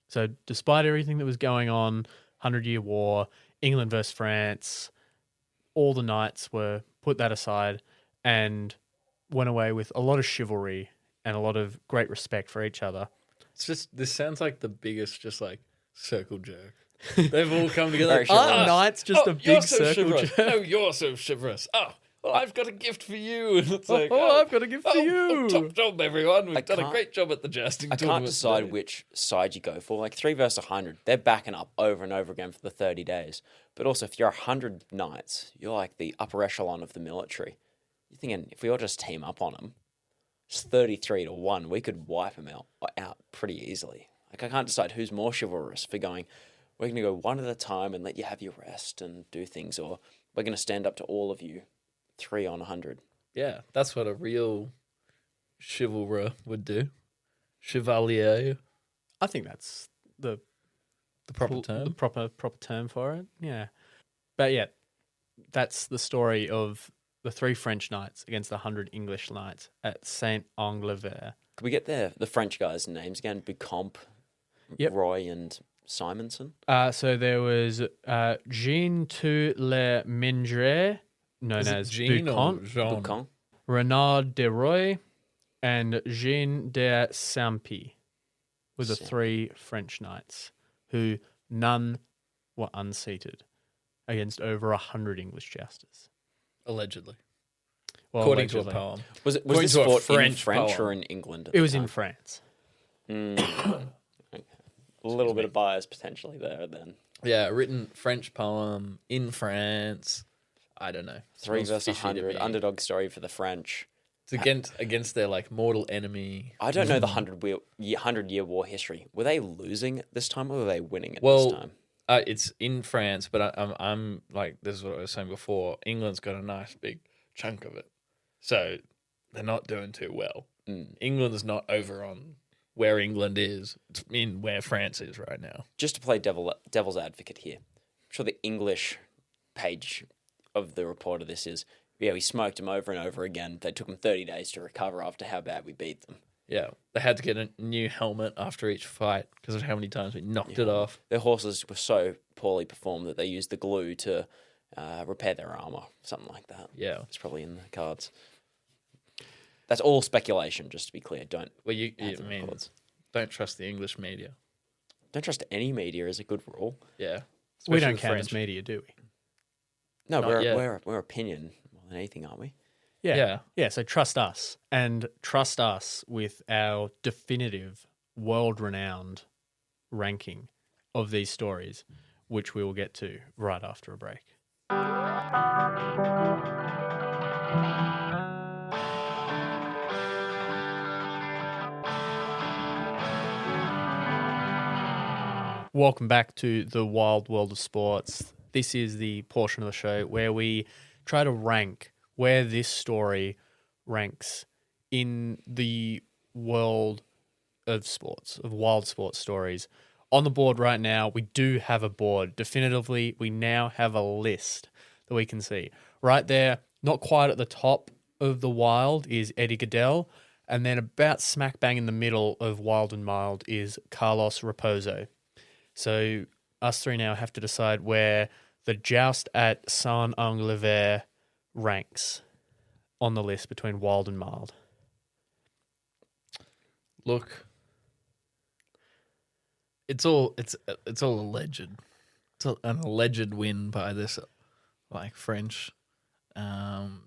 So despite everything that was going on, 100-Year War, England versus France, all the knights were put that aside and went away with a lot of chivalry and a lot of great respect for each other. It's just this sounds like the biggest just like circle jerk. They've all come together. Very Like, chivalrous. Aren't knights just a you're big so circle chivalrous. jerk? Oh, you're so chivalrous. Oh, well, I've got a gift for you. And it's like, I've got a gift for you. Top job, everyone. We've done a can't- great job at the jousting I can't tournament decide today. which side you go for. Like 3 versus 100, they're backing up over and over again for the 30 days. But also, if you're 100 knights, you're like the upper echelon of the military. You're thinking, if we all just team up on them, it's 33-1, we could wipe them out pretty easily. Like, I can't decide who's more chivalrous for going, we're going to go one at a time and let you have your rest and do things, or we're going to stand up to all of you 3 on 100. Yeah, that's what a real chivalry would do. Chevalier, I think that's the proper term. The proper term for it. Yeah. But yeah, that's the story of the 3 French knights against the 100 English knights at Saint Inglevert. Could we get the French guys' names again? Bucamp, Yep. Roy, and Simonson? So there was Jean to le Mingre, known Is it as Jean or Bucamp, Jean? Bucamp? Renard de Roy, and Jean de Sampy were the 3 French knights who none were unseated against over 100 English jousters. Allegedly. Well, According to a allegedly. poem. Was According this to a fought in French French poem. or in England? at It the was in time? France. Okay. A little bit of bias potentially there then. Yeah, written French poem in France. I don't know. 3 Smells versus fishy to 100, me. underdog story for the French. It's against their like mortal enemy. I don't know the 100-year war history. Were they losing this time or were they winning at Well, this time? It's in France, but I'm like, this is what I was saying before. England's got a nice big chunk of it, so they're not doing too well. England's not over on where England is; it's in where France is right now. Just to play devil's advocate here, I'm sure the English page of the report of this is, yeah, we smoked them over and over again. They took them 30 days to recover after how bad we beat them. Yeah, they had to get a new helmet after each fight because of how many times we knocked it off. Their horses were so poorly performed that they used the glue to repair their armor, something like that. Yeah. It's probably in the cards. That's all speculation, just to be clear. Don't Well, you add I to the mean, cards. don't trust the English media. Don't trust any media is a good rule. Yeah. We Especially don't the count as French. media, do we? No, Not yet. we're opinion more than anything, aren't we? Yeah. So trust us, and trust us with our definitive, world-renowned ranking of these stories, which we will get to right after a break. Welcome back to the wild world of sports. This is the portion of the show where we try to rank where this story ranks in the world of sports, of wild sports stories. On the board right now, we do have a board. Definitively, we now have a list that we can see. Right there, not quite at the top of the wild, is Eddie Goodell. And then about smack bang in the middle of wild and mild is Carlos Raposo. So us three now have to decide where the Joust at San Inglevert ranks on the list between wild and mild. Look, it's all alleged. An alleged win by this French.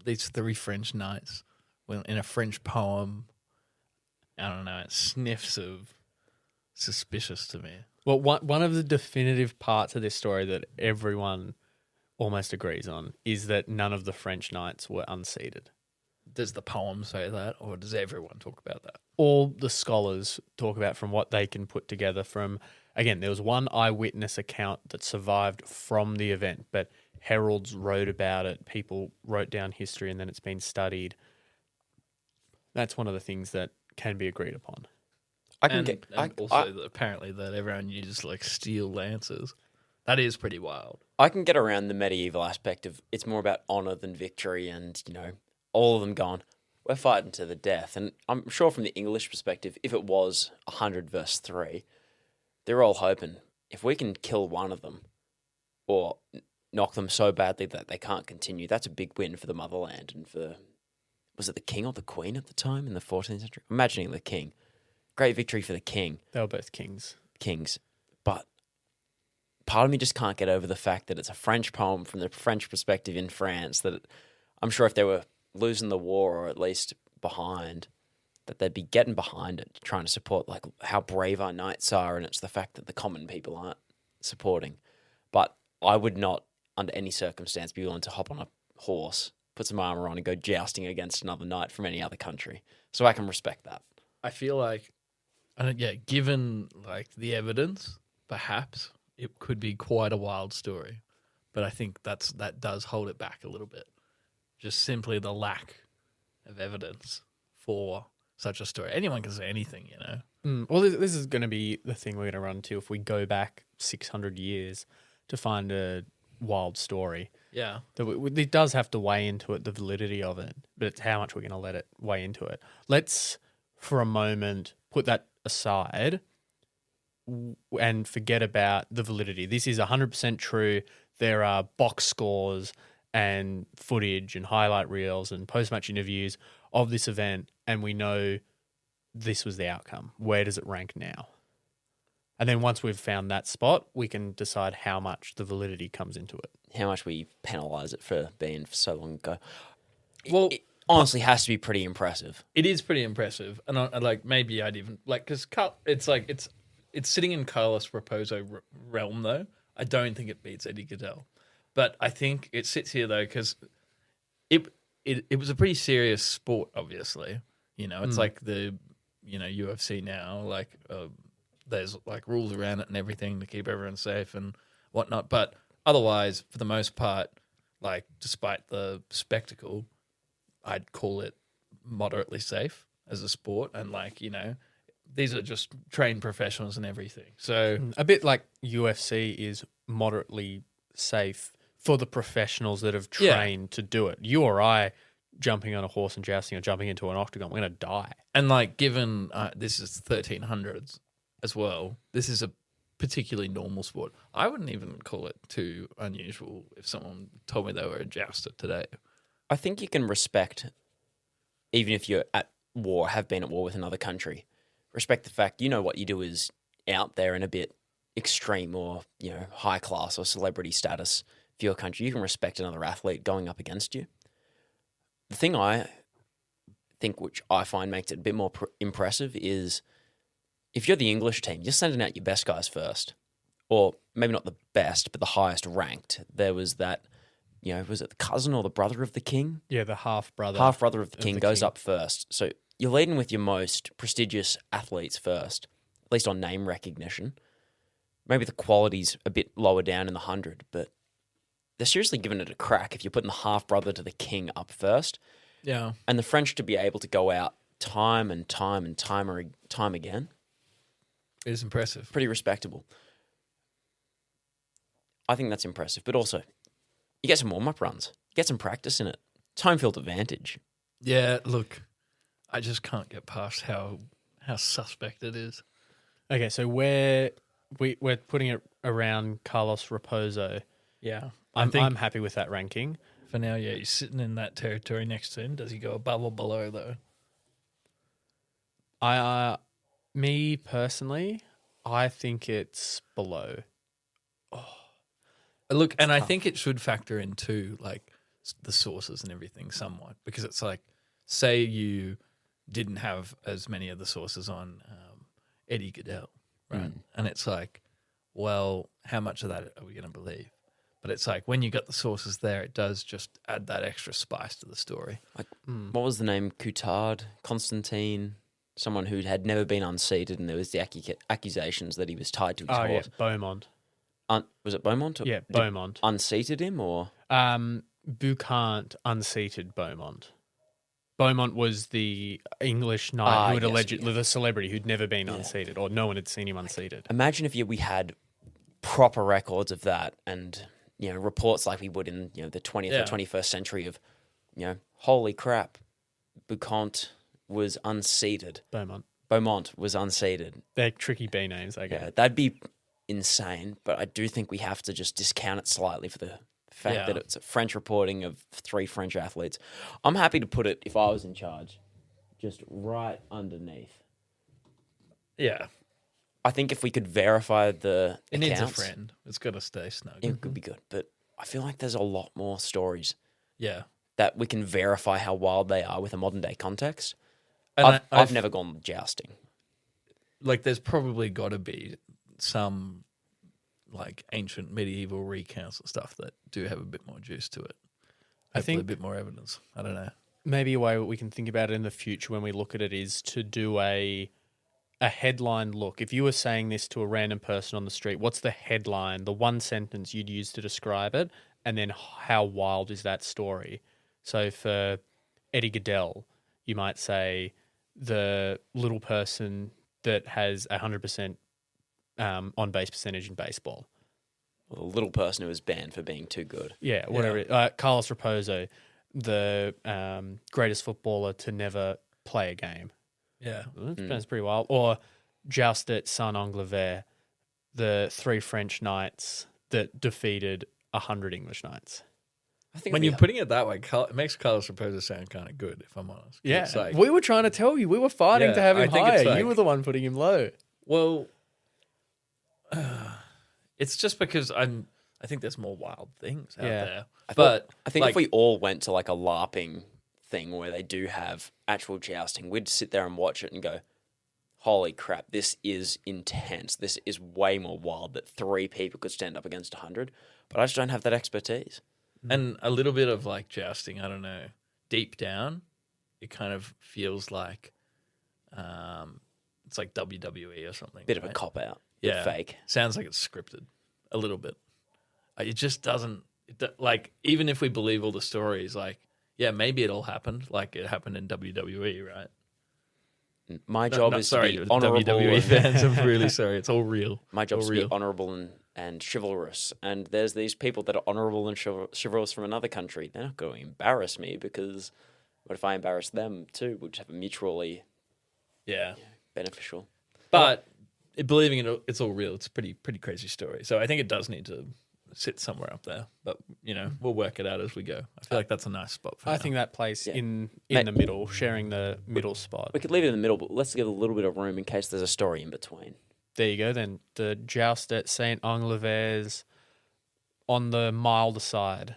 These 3 French knights in a French poem. I don't know. It sniffs of suspicious to me. Well, one of the definitive parts of this story that everyone almost agrees on is that none of the French knights were unseated. Does the poem say that, or does everyone talk about that? All the scholars talk about from what they can put together from, again, there was one eyewitness account that survived from the event, but heralds wrote about it, people wrote down history, and then it's been studied. That's one of the things that can be agreed upon. Apparently that everyone uses steel lances. That is pretty wild. I can get around the medieval aspect of it's more about honor than victory, and all of them gone. We're fighting to the death, and I'm sure from the English perspective, if it was 100 versus 3, they're all hoping if we can kill one of them or knock them so badly that they can't continue, that's a big win for the motherland and for, was it the king or the queen at the time in the 14th century? I'm imagining the king. Great victory for the king. They were both kings. But part of me just can't get over the fact that it's a French poem from the French perspective in France, that I'm sure if they were losing the war or at least behind, that they'd be getting behind it, trying to support how brave our knights are, and it's the fact that the common people aren't supporting. But I would not, under any circumstance, be willing to hop on a horse, put some armor on, and go jousting against another knight from any other country. So I can respect that. I feel given the evidence, perhaps it could be quite a wild story, but I think that does hold it back a little bit. Just simply the lack of evidence for such a story. Anyone can say anything, Well, this is going to be the thing we're going to run into if we go back 600 years to find a wild story. Yeah. It does have to weigh into it, the validity of it, but it's how much we're going to let it weigh into it. Let's, for a moment, put that aside and forget about the validity. This is 100% true. There are box scores and footage and highlight reels and post-match interviews of this event, and we know this was the outcome. Where does it rank now? And then once we've found that spot, we can decide how much the validity comes into it. How much we penalise it for being for so long ago. Well, it honestly has to be pretty impressive. It is pretty impressive, and maybe I'd even because it's sitting in Carlos Raposo realm though. I don't think it beats Eddie Goodell, but I think it sits here though because it was a pretty serious sport. Obviously, it's like the UFC now. There's rules around it and everything to keep everyone safe and whatnot. But otherwise, for the most part, despite the spectacle, I'd call it moderately safe as a sport. And these are just trained professionals and everything. So a bit like UFC is moderately safe for the professionals that have trained to do it. You or I jumping on a horse and jousting or jumping into an octagon, we're going to die. And like, given this is 1300s as well, this is a particularly normal sport. I wouldn't even call it too unusual if someone told me they were a jouster today. I think you can respect, even if you're at war, have been at war with another country, respect the fact you know what you do is out there and a bit extreme or, high class or celebrity status for your country. You can respect another athlete going up against you. The thing I think, which I find makes it a bit more impressive, is if you're the English team, you're sending out your best guys first. Or maybe not the best, but the highest ranked. There was that, was it the cousin or the brother of the king? Yeah, the half-brother. Half-brother of the king goes up first. So you're leading with your most prestigious athletes first, at least on name recognition. Maybe the quality's a bit lower down in the 100, but they're seriously giving it a crack if you're putting the half-brother to the king up first. Yeah. And the French to be able to go out time and time again. It is impressive. Pretty respectable. I think that's impressive. But also, you get some warm-up runs. You get some practice in it. It's home field advantage. Yeah, look, I just can't get past how suspect it is. Okay, so we're putting it around Carlos Raposo. Yeah. I'm happy with that ranking. For now, yeah, he's sitting in that territory next to him. Does he go above or below, though? Me personally, I think it's below. Look, and I think it should factor in too, like the sources and everything somewhat, because it's like, say you didn't have as many of the sources on Eddie Goodell, right? And it's like, well, how much of that are we going to believe? But it's like when you got the sources there, it does just add that extra spice to the story. Like, what was the name? Coutard, Constantine, someone who had never been unseated, and there was the accusations that he was tied to his horse. Yeah, Beaumont. Was it Beaumont? Yeah, Beaumont. Unseated him, or Boucant unseated Beaumont. Beaumont was the English knight who had allegedly the celebrity who'd never been unseated, or no one had seen him unseated. Imagine if we had proper records of that, and reports like we would in the 20th or 21st century of holy crap, Boucant was unseated. Beaumont was unseated. They're tricky B names, I guess. Yeah, that'd be insane, but I do think we have to just discount it slightly for the fact that it's a French reporting of 3 French athletes. I'm happy to put it, if I was in charge, just right underneath. Yeah. I think if we could verify the It accounts, needs a friend. It's got to stay snug. it could be good. But I feel like there's a lot more stories Yeah. that we can verify how wild they are with a modern day context. And I've never gone jousting. Like, there's probably got to be some like ancient medieval recounts and stuff that do have a bit more juice to it. I Hopefully think a bit more evidence. I don't know. maybe a way we can think about it in the future when we look at it is to do a headline look. If you were saying this to a random person on the street, what's the headline, the one sentence you'd use to describe it, and then how wild is that story? So for Eddie Goodell, you might say the little person that has 100% on-base percentage in baseball. Well, the little person who was banned for being too good. Yeah, whatever. Carlos Raposo, the greatest footballer to never play a game. Yeah. That's pretty wild. Or Joust at Inglevert, the 3 French knights that defeated 100 English knights. I think When you're putting it that way, it makes Carlos Raposo sound kind of good, if I'm honest. Yeah, It's like, we were trying to tell you. We were fighting to have him I think it's higher. like- You were the one putting him low. well, it's just because I think there's more wild things out Yeah. there. I think like, if we all went to like a LARPing thing where they do have actual jousting, we'd sit there and watch it and go, holy crap, this is intense. This is way more wild that 3 people could stand up against 100. But I just don't have that expertise. and a little bit of like jousting, I don't know, deep down, it kind of feels like it's like WWE or something. Bit of a right? cop out. Yeah. Fake. Sounds like it's scripted a little bit. It just doesn't, like, even if we believe all the stories, like, yeah, maybe it all happened, like it happened in WWE, right? My job is sorry, to be honourable. WWE fans. I'm really sorry. It's all real. My job All is to be real. honourable and chivalrous. And there's these people that are honourable and chivalrous from another country. They're not going to embarrass me because What if I embarrass them too? We'll just have a mutually Yeah. beneficial. But believing it's all real, it's a pretty crazy story. So I think it does need to sit somewhere up there. But, we'll work it out as we go. I feel like that's a nice spot for I now. think that place in Mate, the middle, sharing the middle spot. We could leave it in the middle, but let's give a little bit of room in case there's a story in between. There you go. Then the joust at Saint Inglevert's on the milder side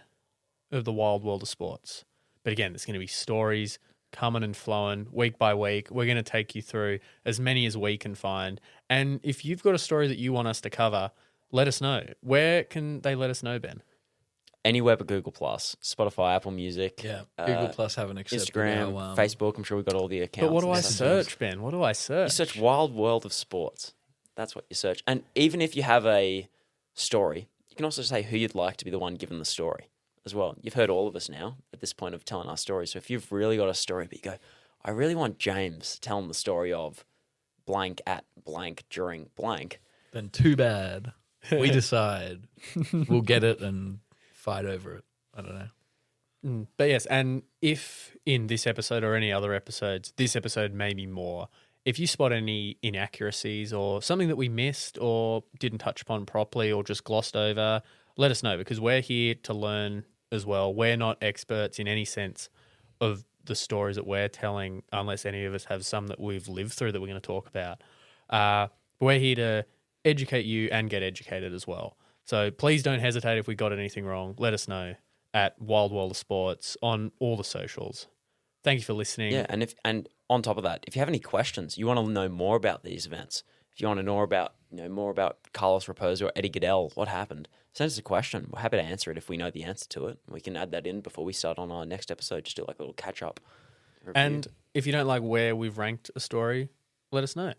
of the wild world of sports. But again, there's going to be stories coming and flowing week by week. We're going to take you through as many as we can find. And if you've got a story that you want us to cover, let us know. Where can they let us know, Ben? Anywhere but Google Plus, Spotify, Apple Music. Yeah. Google Plus haven't accepted Instagram, our, Facebook. I'm sure we've got all the accounts. But what do and I stuff. search, Ben? What do I You search? search Wild World of Sports. That's what you search. And even if you have a story, you can also say who you'd like to be the one given the story as well. You've heard all of us now at this point of telling our stories. So if you've really got a story, but you go, I really want James telling the story of blank at blank during blank. Then too bad. We decide. We'll get it and fight over it. I don't know. But yes, and if in this episode or any other episodes, this episode maybe more, if you spot any inaccuracies or something that we missed or didn't touch upon properly or just glossed over, let us know because we're here to learn as well. We're not experts in any sense of the stories that we're telling unless any of us have some that we've lived through that we're going to talk about. We're here to educate you and get educated as well. So please don't hesitate if we got anything wrong. Let us know at Wild World of Sports on all the socials. Thank you for listening. Yeah, and on top of that, if you have any questions, you want to know more about these events, if you want to know about more about Carlos Raposo or Eddie Goodell, what happened, send us a question. We're happy to answer it if we know the answer to it. We can add that in before we start on our next episode. Just do like a little catch up review. And if you don't like where we've ranked a story, let us know.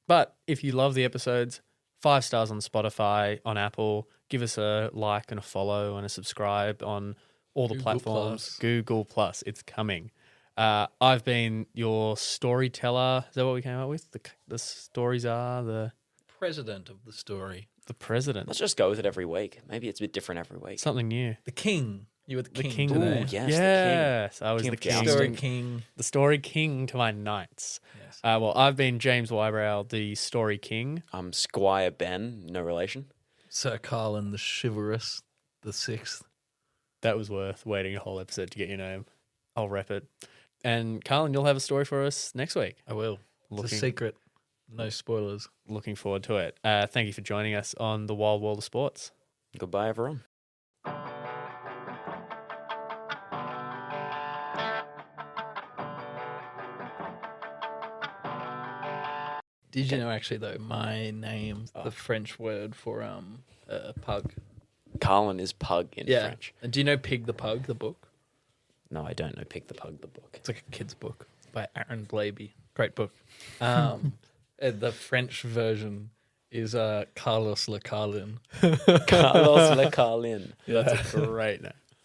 But if you love the episodes, 5 stars on Spotify, on Apple, give us a like and a follow and a subscribe on all the Google platforms. Plus. Google Plus, it's coming. I've been your storyteller. Is that what we came up with? The stories are the President of the story. president. let's just go with it every week. Maybe it's a bit different every week. Something new. The king. You were the king, king. today. Ooh, yes, Yes, I was King the of king. jousting. Story king. The story king to my knights. Yes. Well, I've been James Whybrow, the story king. I'm Squire Ben, no relation. Sir Carlin the chivalrous, the 6th. That was worth waiting a whole episode to get your name. I'll rep it. And Carlin, you'll have a story for us next week. I will. It's Looking- a secret. No spoilers. Looking forward to it. Thank you for joining us on the Wild World of Sports. Goodbye, everyone. Did you know actually though, my name's the French word for pug. Carlin is pug in French. And do you know Pig the Pug, the book? No, I don't know. Pick the Pug, the book. It's like a kid's book by Aaron Blaby. Great book. The French version is Carlos Le Carlin. Carlos Le Carlin. That's a great name.